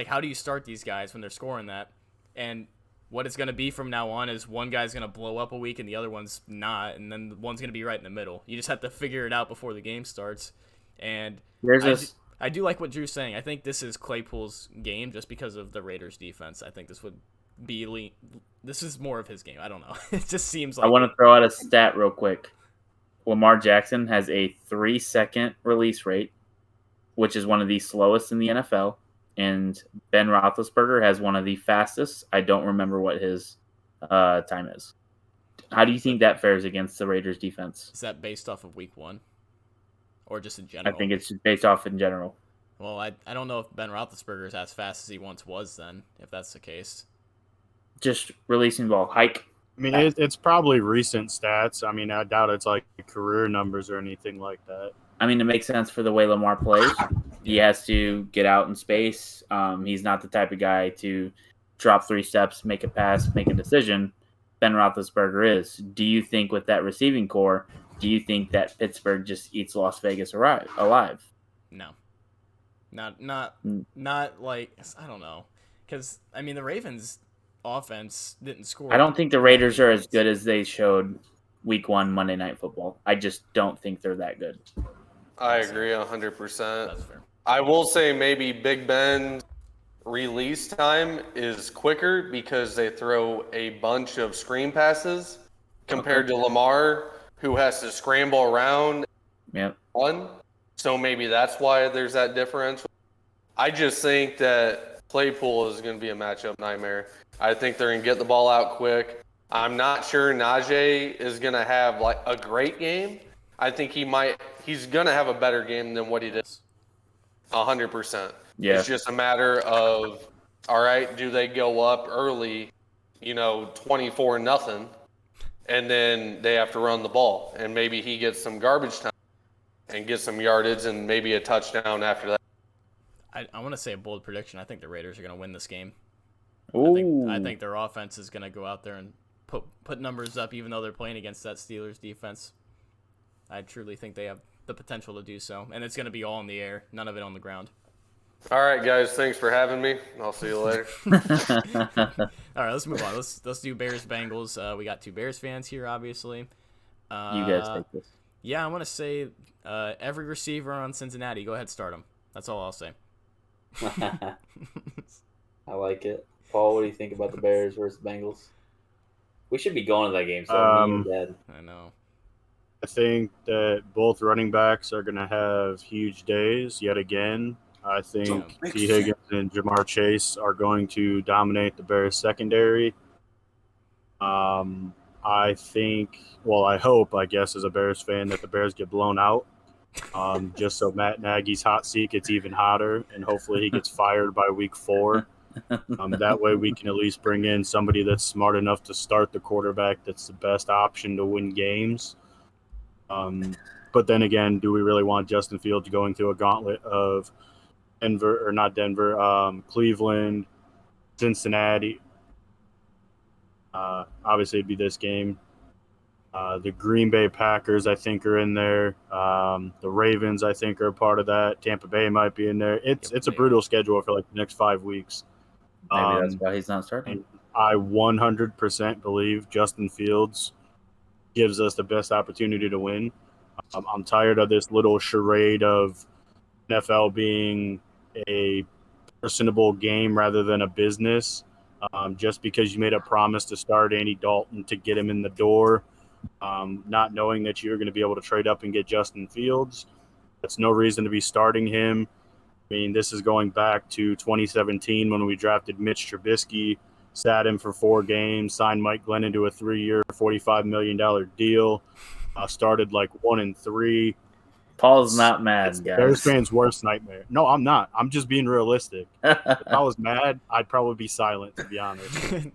how do you start these guys when they're scoring that? And what it's going to be from now on is one guy's going to blow up a week and the other one's not, and then one's going to be right in the middle. You just have to figure it out before the game starts. And I do like what Drew's saying. I think this is Claypool's game just because of the Raiders' defense. I think this would be this is more of his game. I don't know. It just seems like I want to throw out a stat real quick. Lamar Jackson has a 3-second release rate, which is one of the slowest in the NFL. And Ben Roethlisberger has one of the fastest. I don't remember what his time is. How do you think that fares against the Raiders' defense? Is that based off of week 1? Or just in general? I think it's based off in general. Well, I don't know if Ben Roethlisberger is as fast as he once was then, if that's the case. Just releasing the ball. Hike. I mean, it's probably recent stats. I mean, I doubt it's like career numbers or anything like that. I mean, it makes sense for the way Lamar plays. He has to get out in space. He's not the type of guy to drop 3 steps, make a pass, make a decision. Ben Roethlisberger is. Do you think with that receiving core, do you think that Pittsburgh just eats Las Vegas alive? No. Not like, I don't know. Because, I mean, the Ravens' offense didn't score. I don't think the Raiders are as good as they showed week 1 Monday Night Football. I just don't think they're that good. I agree 100%. That's fair. I will say maybe Big Ben's release time is quicker because they throw a bunch of screen passes compared to Lamar, who has to scramble around. Yep. So maybe that's why there's that difference. I just think that Claypool is going to be a matchup nightmare. I think they're going to get the ball out quick. I'm not sure Najee is going to have like a great game. I think he's going to have a better game than what he did. 100%. Yeah. It's just a matter of, all right, do they go up early, 24-0, and then they have to run the ball, and maybe he gets some garbage time and gets some yardage and maybe a touchdown after that. I want to say a bold prediction. I think the Raiders are going to win this game. Ooh. I think their offense is going to go out there and put numbers up, even though they're playing against that Steelers defense. I truly think they have the potential to do so, and it's going to be all in the air, none of it on the ground. All right, guys, thanks for having me. I'll see you later. All right, let's move on. Let's do Bears-Bengals. We got 2 Bears fans here, obviously. You guys take this. Yeah, I want to say every receiver on Cincinnati, go ahead, start them. That's all I'll say. I like it. Paul, what do you think about the Bears versus Bengals? We should be going to that game, so me and Dad. I know. I think that both running backs are going to have huge days yet again. I think T. Higgins and Jamar Chase are going to dominate the Bears secondary. I hope, I guess, as a Bears fan, that the Bears get blown out, just so Matt Nagy's hot seat gets even hotter, and hopefully he gets fired by week 4. That way we can at least bring in somebody that's smart enough to start the quarterback that's the best option to win games. But then again, do we really want Justin Fields going through a gauntlet of Cleveland, Cincinnati? Obviously, it'd be this game. The Green Bay Packers, I think, are in there. The Ravens, I think, are a part of that. Tampa Bay might be in there. It's a brutal schedule for like the next 5 weeks. Maybe that's why he's not starting. I 100% believe Justin Fields gives us the best opportunity to win. I'm tired of this little charade of NFL being a personable game rather than a business. Just because you made a promise to start Andy Dalton to get him in the door, not knowing that you're going to be able to trade up and get Justin Fields. That's no reason to be starting him. I mean, this is going back to 2017 when we drafted Mitch Trubisky, sat him for 4 games, signed Mike Glennon to a 3-year, $45 million deal, started like 1-3. Paul's not mad, guys. Bears fans' worst nightmare. No, I'm not. I'm just being realistic. If I was mad, I'd probably be silent, to be honest.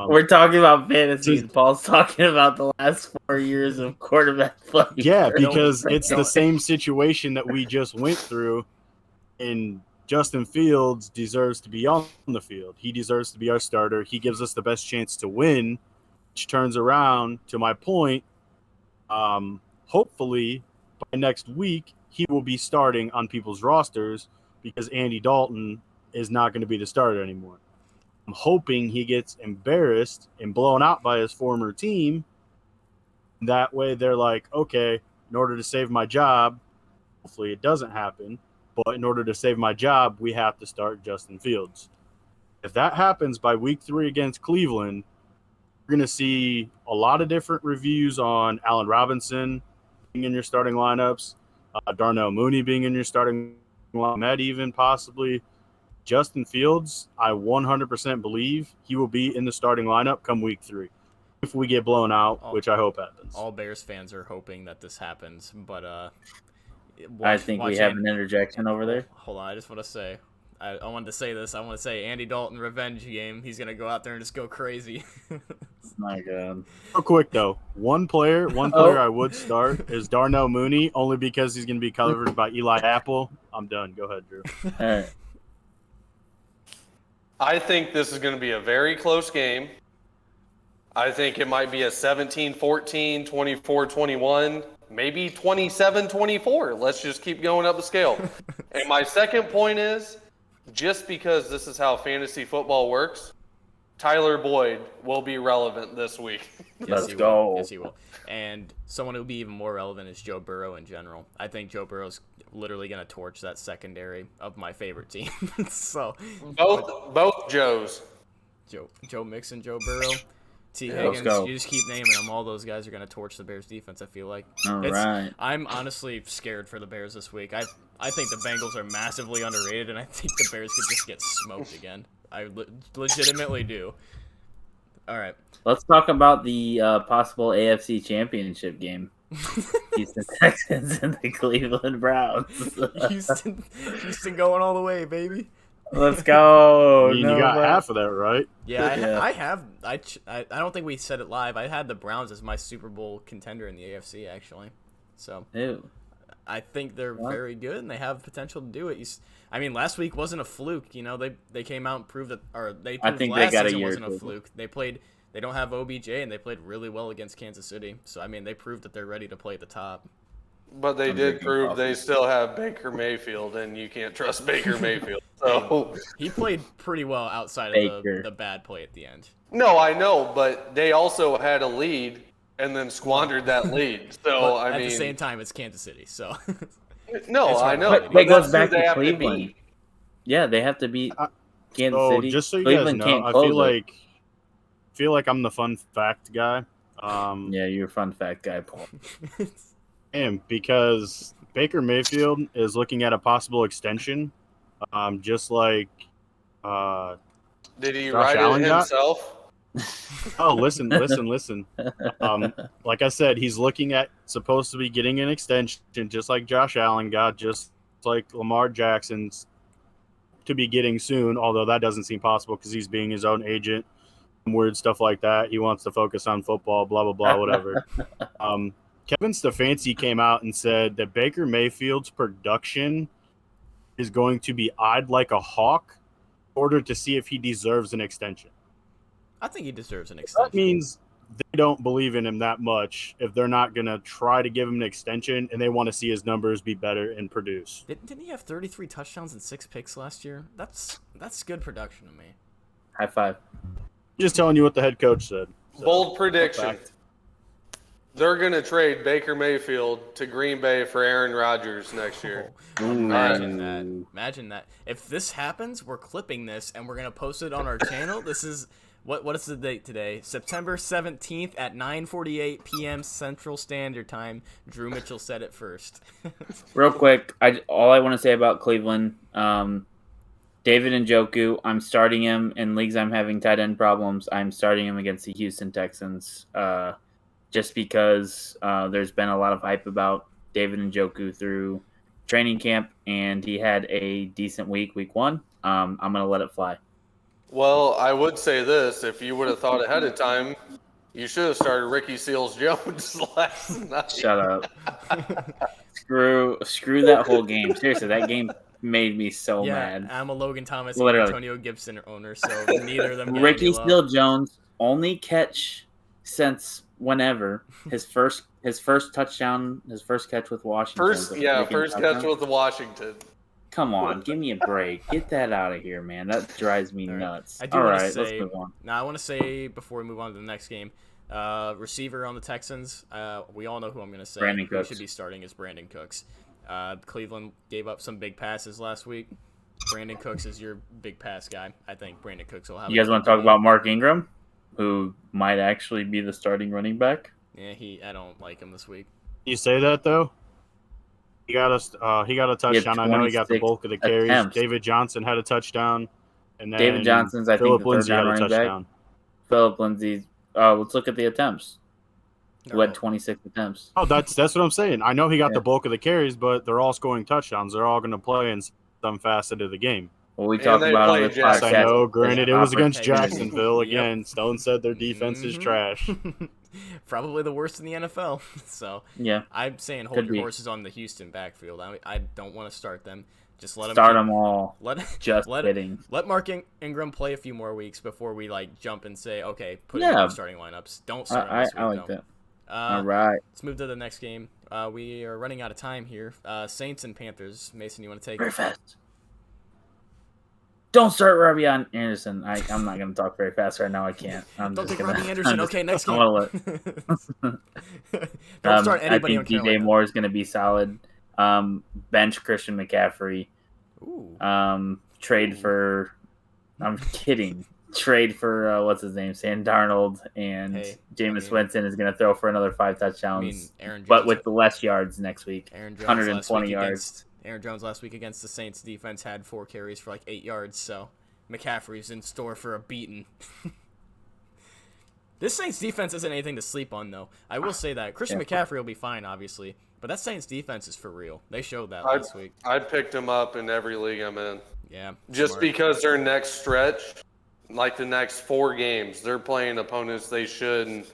We're talking about fantasy, and Paul's talking about the last 4 years of quarterback play. Yeah, because it's the same situation that we just went through, and Justin Fields deserves to be on the field. He deserves to be our starter. He gives us the best chance to win, which turns around to my point. Hopefully, by next week, he will be starting on people's rosters because Andy Dalton is not going to be the starter anymore. I'm hoping he gets embarrassed and blown out by his former team. That way they're like, okay, in order to save my job, hopefully it doesn't happen, but in order to save my job, we have to start Justin Fields. If that happens by week 3 against Cleveland, we're going to see a lot of different reviews on Allen Robinson being in your starting lineups, Darnell Mooney being in your starting lineup, Met even possibly. Justin Fields, I 100% believe he will be in the starting lineup come week 3 if we get blown out, which I hope happens. All Bears fans are hoping that this happens, but I think we have an interjection over there. Hold on, I just want to say, I wanted to say this. I want to say Andy Dalton revenge game. He's gonna go out there and just go crazy. My God. Real quick though, one player I would start is Darnell Mooney, only because he's gonna be covered by Eli Apple. I'm done. Go ahead, Drew. All right. I think this is going to be a very close game. I think it might be a 17-14, 24-21, maybe 27-24. Let's just keep going up the scale. And my second point is, just because this is how fantasy football works, Tyler Boyd will be relevant this week. Let's go. Yes, he will. And someone who will be even more relevant is Joe Burrow in general. I think Joe Burrow's literally going to torch that secondary of my favorite team. So both Joes. Joe Mixon, Joe Burrow, T. Yeah, Higgins. let's go. You just keep naming them. All those guys are going to torch the Bears defense, I feel like. All right. I'm honestly scared for the Bears this week. I think the Bengals are massively underrated, and I think the Bears could just get smoked again. I legitimately do. All right. Let's talk about the possible AFC Championship game. Houston Texans and the Cleveland Browns. Houston going all the way, baby. Let's go. You got half of that, right? Yeah, I have. I don't think we said it live. I had the Browns as my Super Bowl contender in the AFC, actually. So Ew. I think they're very good, and they have potential to do it. I mean, last week wasn't a fluke. You know, they came out and proved that, or they proved I think last they got a season year wasn't a too. fluke. They don't have OBJ, and they played really well against Kansas City. So I mean, they proved that they're ready to play at the top. But they did prove they still have Baker Mayfield, and you can't trust Baker Mayfield. So He played pretty well outside of the bad play at the end. no, I know, but they also had a lead and then squandered that lead. So But I mean, at the same time, it's Kansas City, so no, it's I hard know. to But play. it goes that's back who they to have to Cleveland. beat. Yeah, they have to beat Kansas So City. just so you Cleveland guys know, can't I close feel like I'm the fun fact guy. Yeah, you're a fun fact guy, Paul. And because Baker Mayfield is looking at a possible extension, just like Did he Josh write Allen it got? himself? Oh, listen. Like I said, he's looking at supposed to be getting an extension, just like Josh Allen got, just like Lamar Jackson's to be getting soon. Although that doesn't seem possible because he's being his own agent, weird stuff like that. He wants to focus on football, blah blah blah, whatever. Kevin Stefanski came out and said that Baker Mayfield's production is going to be eyed like a hawk in order to see if he deserves an extension. I think he deserves an extension. That means they don't believe in him that much if they're not going to try to give him an extension and they want to see his numbers be better and produce. Didn't he have 33 touchdowns and 6 picks last year? That's good production to me. High five. Just telling you what the head coach said. So, Bold prediction. fact. They're going to trade Baker Mayfield to Green Bay for Aaron Rodgers next year. Imagine that. Imagine that. If this happens, we're clipping this and we're gonna post it on our channel. This is what is the date today? September 17th at 9:48 p.m. Central Standard Time. Drew Mitchell said it first. Real quick, all I want to say about Cleveland, David Njoku, I'm starting him in leagues I'm having tight end problems. I'm starting him against the Houston Texans, just because there's been a lot of hype about David Njoku through training camp, and he had a decent week 1. I'm going to let it fly. Well, I would say this. If you would have thought ahead of time, you should have started Ricky Seals-Jones last night. Shut up. Screw that whole game. Seriously, that game made me so mad. I'm a Logan Thomas and Literally. Antonio Gibson owner, so neither of them get Ricky any love. Seals-Jones only catch since whenever his first touchdown, his first catch with Washington. First catch with Washington. Come on, give me a break. Get that out of here, man. That drives me nuts. I do All want to right, let's say. move on. Now I want to say before we move on to the next game, receiver on the Texans. We all know who I'm going to say. Brandon Who Cooks. should be starting is Brandon Cooks. Cleveland gave up some big passes last week. Brandon Cooks is your big pass guy. I think Brandon Cooks will have. You guys want to talk about Mark Ingram, who might actually be the starting running back? Yeah, I don't like him this week. You say that though. He got a touchdown. I know he got the 26 bulk of the carries. attempts. David Johnson had a touchdown, and then David Johnson's, I think, Phillip the Lindsay had third-down a running back. touchdown. Phillip Lindsay. Let's look at the attempts. Who had 26 attempts? Oh, that's what I'm saying. I know he got Yeah. the bulk of the carries, but they're all scoring touchdowns. They're all going to play in some facet of the game. Well, we And talked they about on play this Yes, I podcast. know. Granted, it was against Opportunity. Jacksonville Yep. again. Stone said their defense is Mhm. trash. Probably the worst in the NFL. So Yeah, I'm saying hold Could your be. horses on the Houston backfield. I don't want to start them. Just let start them them all. Just let kidding. Let Mark Ingram play a few more weeks before we jump and say, okay, put him in Yeah. our starting lineups. Don't start him I this week, like though. that. All right. Let's move to the next game. We are running out of time here. Saints and Panthers. Mason, you want to take Very it? fast. Don't start Robbie Anderson. I'm not going to talk very fast right now. I can't. Don't just take gonna- Robbie Anderson. Okay, next game. I'm Don't start anybody I on think DJ Carolina. Moore is going to be solid. Bench Christian McCaffrey. Ooh. Trade for. I'm kidding. Trade for what's his name, Sam Darnold, and Hey, Jameis Winston is going to throw for another 5 touchdowns, I mean, Aaron Jones, but with the less yards next week. Aaron Jones 120 last week yards. Aaron Jones last week against the Saints defense had 4 carries for like 8 yards, so McCaffrey's in store for a beating. This Saints defense isn't anything to sleep on, though. I will say that. Christian McCaffrey will be fine, obviously, but that Saints defense is for real. They showed that last week. I picked him up in every league I'm in. Yeah. Just smart. because their next stretch, like the next 4 games, they're playing opponents they shouldn't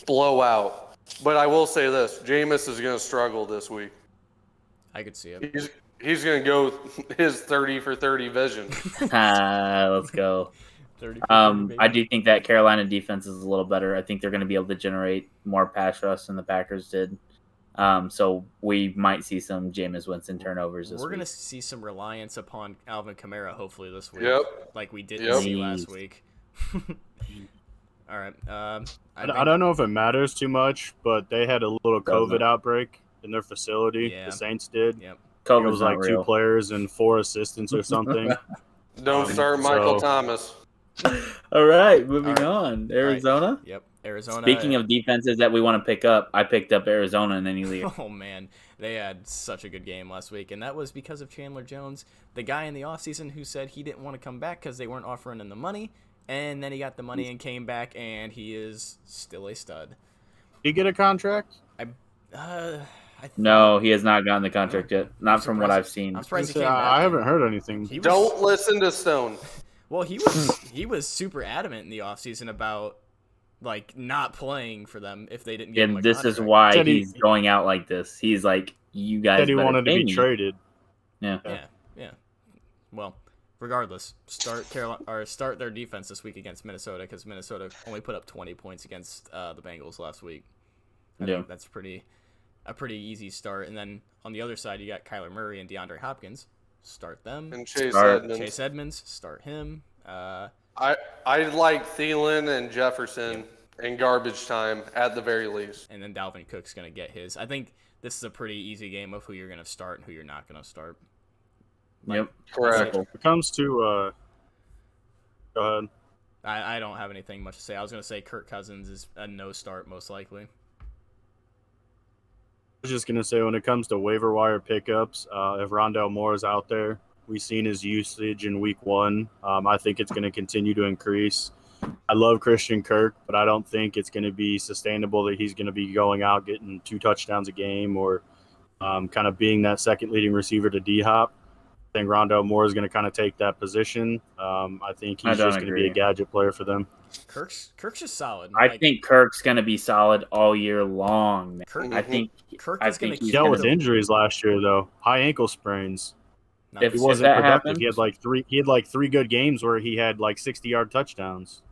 blow out. But I will say this, Jameis is going to struggle this week. I could see it. He's going to go his 30 for 30 vision. Let's go. 30 for 30, baby. I do think that Carolina defense is a little better. I think they're going to be able to generate more pass rush than the Packers did. So we might see some Jameis Winston turnovers this We're week. going to see some reliance upon Alvin Kamara, hopefully, this week. Yep. Like we didn't Yep. see last week. All right. I don't know if it matters too much, but they had a little COVID Doesn't. outbreak in their facility. Yeah. The Saints did. Yep. It COVID's was not like 2 real. players and 4 assistants or something. Don't start Michael so- Thomas. All right, moving All right. on. Arizona. Yep. Arizona. Speaking of defenses that we want to pick up, I picked up Arizona in any league. Oh, man. They had such a good game last week, and that was because of Chandler Jones, the guy in the offseason who said he didn't want to come back because they weren't offering him the money, and then he got the money and came back, and he is still a stud. Did he get a contract? No, he has not gotten the contract yet. Not from what surprised- I've seen. I'm surprised he came back. I haven't heard anything. He was- Don't listen to Stone. Well, he was super adamant in the offseason about like not playing for them if they didn't give him a And this is contract. why Said he- he's going out like this. He's like, you guys Said he better wanted to pay be me. traded. Yeah. Yeah. Well, regardless, start Carolina or start their defense this week against Minnesota because Minnesota only put up 20 points against the Bengals last week. I Yeah. think that's a pretty easy start. And then on the other side, you got Kyler Murray and DeAndre Hopkins. Start them. And Chase Start. Edmonds. Chase Edmonds, start him. I like Thielen and Jefferson in garbage time at the very least. And then Dalvin Cook's going to get his. I think this is a pretty easy game of who you're going to start and who you're not going to start. Yep. Correct. When it comes to go ahead. I don't have anything much to say. I was going to say Kirk Cousins is a no start most likely. I was just gonna say when it comes to waiver wire pickups, if Rondale Moore is out there, we've seen his usage in week 1. I think it's going to continue to increase. I love Christian Kirk, but I don't think it's going to be sustainable that he's going to be going out getting 2 touchdowns a game or kind of being that second leading receiver to D-Hop. I think Rondale Moore is going to kind of take that position. I think he's just going to be a gadget player for them. Kirk's just solid. I think Kirk's going to be solid all year long. Kirk, I think Kirk I is going think to He keep dealt with injuries last year, though. High ankle sprains. If He wasn't that productive. happens- He had like 3 good games where he had like 60-yard touchdowns.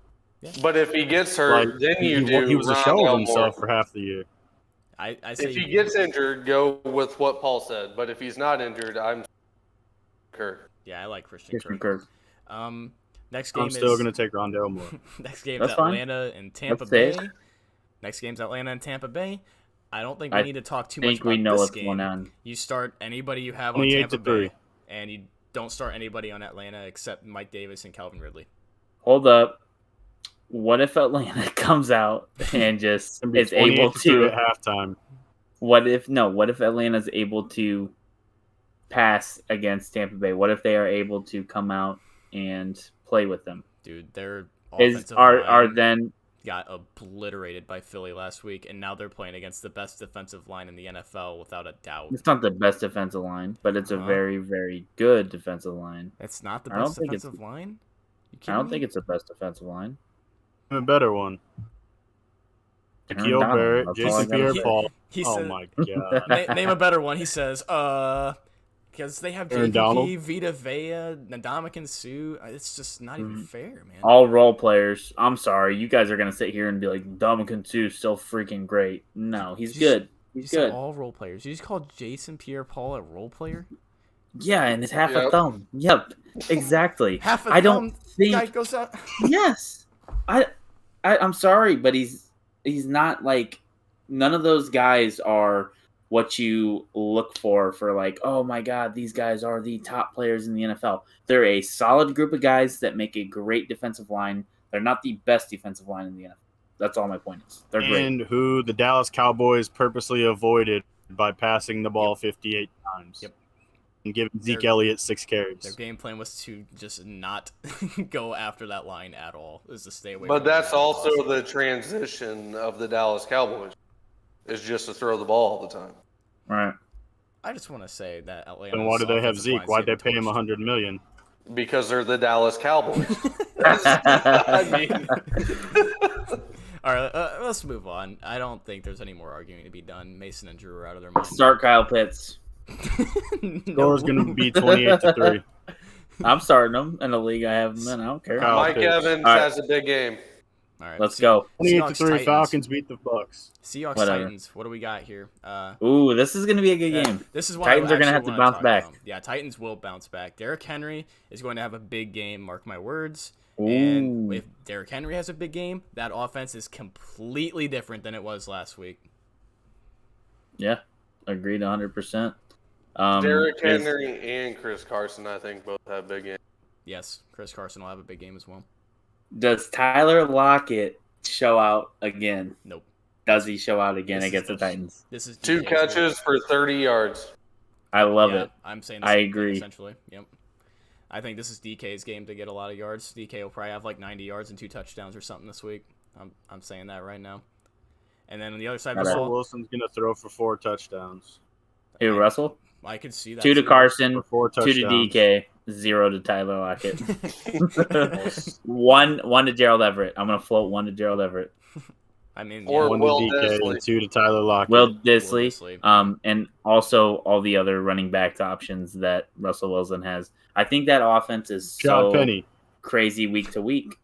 But if he gets hurt, Like, then you do. he was a show of Rondale himself Moore. for half the year. I say If he gets injured, go with what Paul said. But if he's not injured, I'm Kirk. yeah, I like Christian Christian Kirk. Kirk. Next game I'm still is going to take Rondale Moore. next game's That's fine. Atlanta and Tampa Let's say Bay. it. Next game's Atlanta and Tampa Bay. I don't think we I need to talk too I much think about we know this what's game. going on. You start anybody you have on 28 Tampa to 3. Bay, and you don't start anybody on Atlanta except Mike Davis and Calvin Ridley. Hold up. What if Atlanta comes out and just It's gonna be is able 28-3 to? at halftime. What if Atlanta's able to pass against Tampa Bay? What if they are able to come out and play with them? Dude, their Is offensive are line then got obliterated by Philly last week, and now they're playing against the best defensive line in the NFL without a doubt. it's not the best defensive line, but it's a Uh-huh. very, very good defensive line. It's not the I don't best think it's- defensive line? You I kidding don't me? think it's the best defensive line. A better one. Aaron Nikhil Donald, Barrett, that's all I Jason gotta say. Pierre-Paul. He Oh said, my god. name a better one. He says, because they have Aaron Donald? JPP, Vita Vea, Ndamukong Suh. It's just not even fair, man. All role players. I'm sorry, you guys are gonna sit here and be like, Ndamukong Suh is still freaking great. No, he's Just- good. You He's said good. all role players. You just called Jason Pierre-Paul a role player? Yeah, and it's half a Yep. thumb. Yep, exactly. Half a I don't thumb think. guy goes out. Yes, I'm sorry, but he's not like none of those guys are what you look for like, oh my god, these guys are the top players in the NFL. They're a solid group of guys that make a great defensive line. They're not the best defensive line in the NFL. That's all my point is. They're great. And who the Dallas Cowboys purposely avoided by passing the ball 58 times. Yep. And giving Zeke Their- Elliott 6 Their carries. game plan was to just not go after that line at all. Is to stay away. But from that's the also balls. the transition of the Dallas Cowboys. Is just to throw the ball all the time. Right. I just want to say that Atlanta. And why do they have Zeke? Why'd they pay him $100 million? Because they're the Dallas Cowboys. I mean, all right, let's move on. I don't think there's any more arguing to be done. Mason and Drew are out of their mind. Start Kyle Pitts. Score's going to be 28-3. I'm starting him in the league. I have him in. I don't care. Kyle Mike Pitts. Evans All right. has a big game. All right, Let's go. 28-3 28-3. Falcons beat the Bucks. Seahawks Whatever. Titans. What do we got here? Ooh, this is gonna be a good Yeah, game. this is what Titans I are gonna have actually to wanna bounce talk back. about. Yeah, Titans will bounce back. Derrick Henry is going to have a big game. Mark my words. Ooh. And if Derrick Henry has a big game, that offense is completely different than it was last week. Yeah, agreed 100%. Derrick Henry and Chris Carson, I think, both have big games. Yes, Chris Carson will have a big game as well. Does Tyler Lockett show out again? Nope. Does he show out again This is against the this. Titans? This is 2 DK's catches for 30 yards. I love yeah, it. I'm saying the I same thing, agree. essentially. Yep. I think this is DK's game to get a lot of yards. DK will probably have like 90 yards and 2 touchdowns or something this week. I'm saying that right now. And then on the other side of the Russell ball, Wilson's going to throw for 4 touchdowns. Hey, Russell? I could see that. 2 to too. Carson, For 4 2 to touchdowns. DK, 0 to Tyler Lockett. 1 to Gerald Everett. I'm going to float 1 to Gerald Everett. I mean, Or yeah, 1 Will to DK Disley. and 2 to Tyler Lockett. Will Disley. Disley. And also all the other running back options that Russell Wilson has. I think that offense is John so Penny. crazy week to week.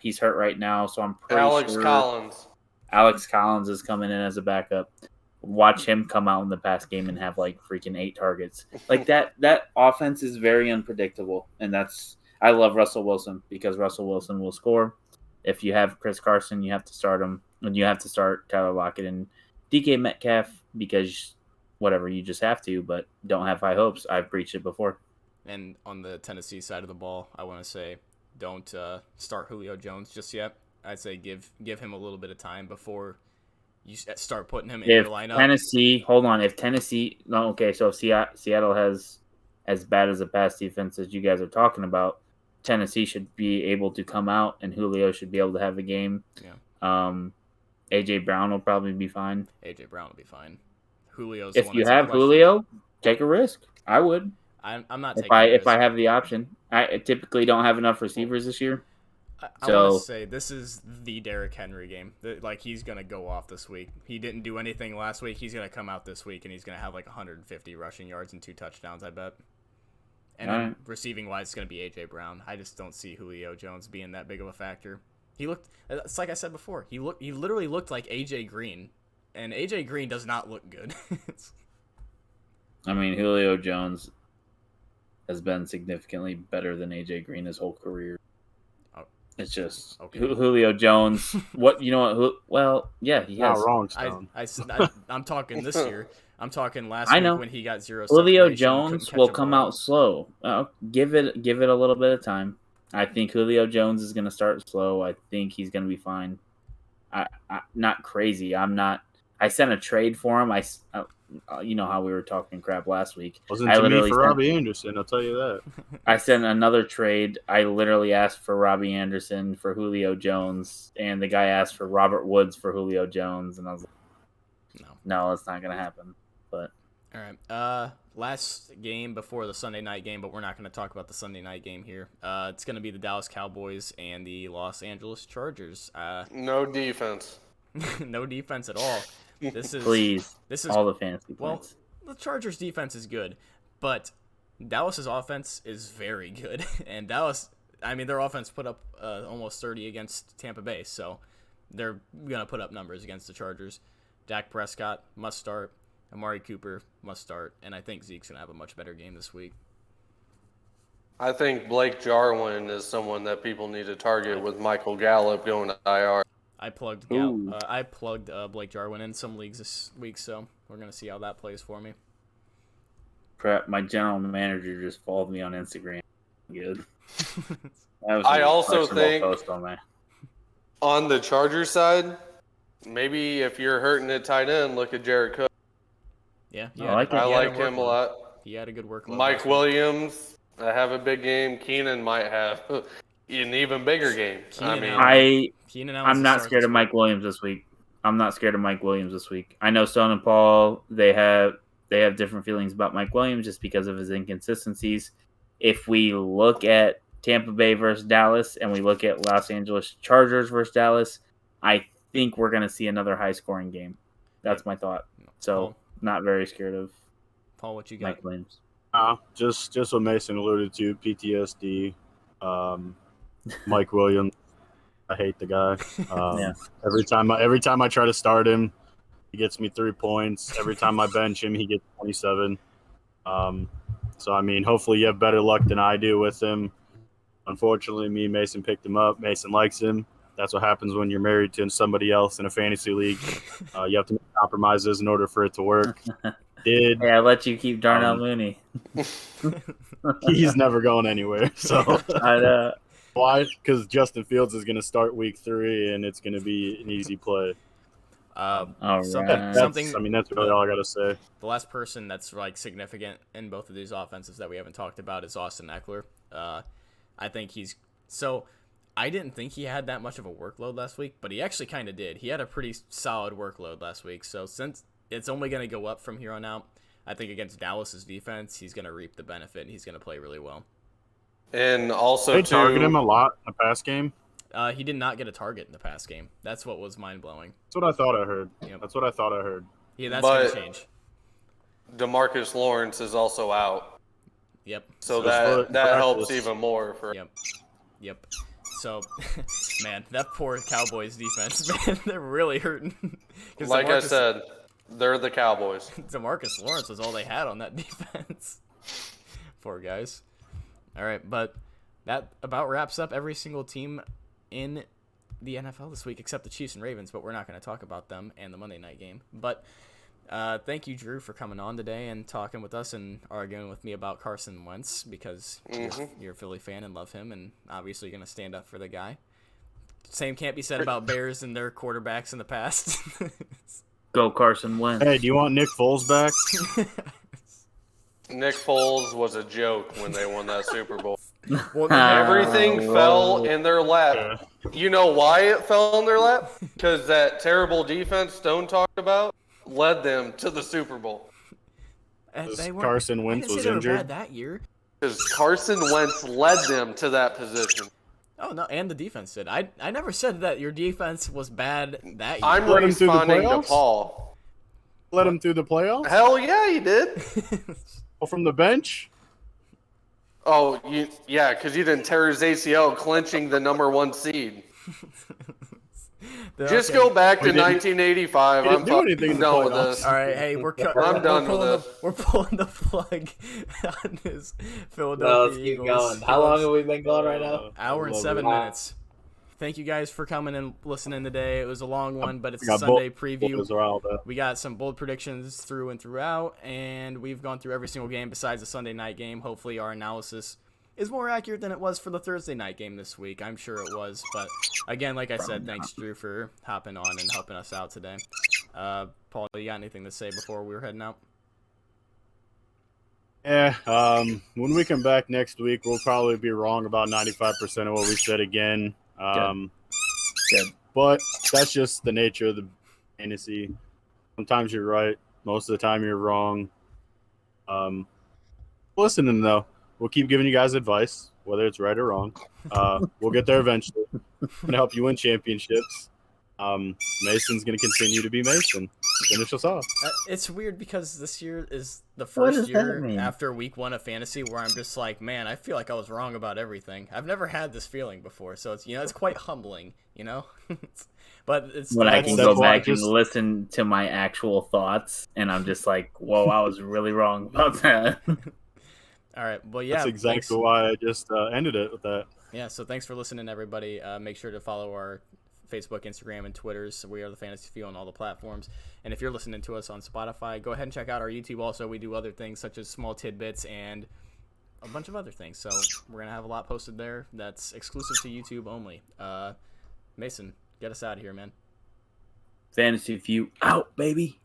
He's hurt right now, so I'm pretty Alex sure Collins. Alex Collins is coming in as a backup. Watch him come out in the past game and have like freaking 8 targets. Like that offense is very unpredictable, and that's I love Russell Wilson because Russell Wilson will score. If you have Chris Carson, you have to start him, and you have to start Tyler Lockett and DK Metcalf because whatever, you just have to, but don't have high hopes. I've preached it before. And on the Tennessee side of the ball, I want to say don't start Julio Jones just yet. I'd say give him a little bit of time before you start putting him in your lineup. If Tennessee, no, okay, so if Seattle has as bad as a pass defense as you guys are talking about, Tennessee should be able to come out and Julio should be able to have a game. Yeah. AJ Brown will probably be fine. AJ Brown will be fine. Julio's if you have Julio, take a risk. I would. I'm not taking a risk. If I have the option. I typically don't have enough receivers this year. I want to say this is the Derrick Henry game. Like, he's going to go off this week. He didn't do anything last week. He's going to come out this week, and he's going to have like 150 rushing yards and 2 touchdowns, I bet. And then receiving-wise, it's going to be A.J. Brown. I just don't see Julio Jones being that big of a factor. It's like I said before, he literally looked like A.J. Green, and A.J. Green does not look good. I mean, Julio Jones has been significantly better than A.J. Green his whole career. It's just Julio Jones. He has. Not wrong, Stone. I'm talking this year. I'm talking last week when he got 0 Julio separation, Jones will come out slow. Give it a little bit of time. I think Julio Jones is going to start slow. I think he's going to be fine. I not crazy. I'm not. I sent a trade for him. You know how we were talking crap last week. Wasn't to me for Robbie Anderson, I'll tell you that. I sent another trade. I literally asked for Robbie Anderson for Julio Jones, and the guy asked for Robert Woods for Julio Jones, and I was like, no, it's not going to happen. But all right. Last game before the Sunday night game, but we're not going to talk about the Sunday night game here. It's going to be the Dallas Cowboys and the Los Angeles Chargers. No defense. No defense at all. This is all the fantasy points. Well, the Chargers' defense is good, but Dallas's offense is very good. And Dallas, their offense put up almost 30 against Tampa Bay, so they're going to put up numbers against the Chargers. Dak Prescott must start. Amari Cooper must start, and I think Zeke's going to have a much better game this week. I think Blake Jarwin is someone that people need to target with Michael Gallup going to IR. I plugged Blake Jarwin in some leagues this week, so we're going to see how that plays for me. Crap, my general manager just followed me on Instagram. Good. I also think on the Chargers side, maybe if you're hurting at tight end, look at Jared Cook. Yeah, I like him a lot. He had a good workload. Mike Williams, I have a big game. Keenan might have an even bigger game. I'm not scared of Mike Williams this week. I know Stone and Paul, they have different feelings about Mike Williams just because of his inconsistencies. If we look at Tampa Bay versus Dallas and we look at Los Angeles Chargers versus Dallas, I think we're going to see another high-scoring game. That's my thought. So, not very scared of Paul, what you got? Mike Williams. Just what Mason alluded to, PTSD. Mike Williams, I hate the guy. Every time I try to start him, he gets me 3 points. Every time I bench him, he gets 27. So hopefully you have better luck than I do with him. Unfortunately, me and Mason picked him up. Mason likes him. That's what happens when you're married to somebody else in a fantasy league. You have to make compromises in order for it to work. I let you keep Darnell Mooney. He's never going anywhere. So why? Because Justin Fields is going to start week 3, and it's going to be an easy play. That's really all I got to say. The last person that's significant in both of these offenses that we haven't talked about is Austin Eckler. I think I didn't think he had that much of a workload last week, but he actually kind of did. He had a pretty solid workload last week. So since it's only going to go up from here on out, I think against Dallas's defense, he's going to reap the benefit, and he's going to play really well. And also, they target him a lot in the pass game. He did not get a target in the pass game. That's what was mind-blowing. That's what I thought I heard. Yep. That's what I thought I heard. Yeah, that's going to change. DeMarcus Lawrence is also out. Yep. So that helps even more. Yep. So, man, that poor Cowboys defense, man, they're really hurting. Like I said, they're the Cowboys. DeMarcus Lawrence was all they had on that defense. Poor guys. All right, but that about wraps up every single team in the NFL this week except the Chiefs and Ravens, but we're not going to talk about them and the Monday night game. But thank you, Drew, for coming on today and talking with us and arguing with me about Carson Wentz because you're a Philly fan and love him, and obviously you're going to stand up for the guy. Same can't be said about Bears and their quarterbacks in the past. Go Carson Wentz. Hey, do you want Nick Foles back? Nick Foles was a joke when they won that Super Bowl. Well, Everything fell in their lap. You know why it fell in their lap? Because that terrible defense Stone talked about led them to the Super Bowl. Carson Wentz was injured that year. Because Carson Wentz led them to that position. Oh no, and the defense did. I never said that your defense was bad that year. I'm Led him through the responding to playoffs? Paul. Let him through the playoffs? Hell yeah, he did. Oh, from the bench? Oh, yeah, because you didn't tear his ACL clinching the #1 seed. Just go back to 1985. He didn't I'm do anything in the done with playoffs. this. All right, hey, we're done with this. We're pulling the plug on this No, Philadelphia let's keep Eagles. going. How long have we been going right now? Hour and Love 7 it. minutes. Thank you guys for coming and listening today. It was a long one, but it's We a got Sunday both preview. boys around that. We got some bold predictions through and throughout, and we've gone through every single game besides the Sunday night game. Hopefully our analysis is more accurate than it was for the Thursday night game this week. I'm sure it was, but again, like I said, thanks, Drew, for hopping on and helping us out today. Paul, you got anything to say before we were heading out? Yeah, when we come back next week, we'll probably be wrong about 95% of what we said again. Good. But that's just the nature of the fantasy. Sometimes you're right. Most of the time you're wrong. Listening, though. We'll keep giving you guys advice, whether it's right or wrong. We'll get there eventually. And help you win championships. Mason's going to continue to be Mason. Finish us off. It's weird because this year is the What first does that year mean? after week 1 of fantasy where I'm just like, man, I feel like I was wrong about everything. I've never had this feeling before, so it's it's quite humbling, But it's When I the can whole go why I back and just- listen to my actual thoughts, and I'm just like, whoa, I was really wrong about that. All right, well, yeah, That's exactly thanks. why I just ended it with that. Yeah, so thanks for listening, everybody. Make sure to follow our Facebook, Instagram, and Twitters. We are the Fantasy Field on all the platforms. And if you're listening to us on Spotify, go ahead and check out our YouTube. Also, we do other things such as small tidbits and a bunch of other things. So we're going to have a lot posted there that's exclusive to YouTube only. Mason, get us out of here, man. Fantasy Feud out, baby.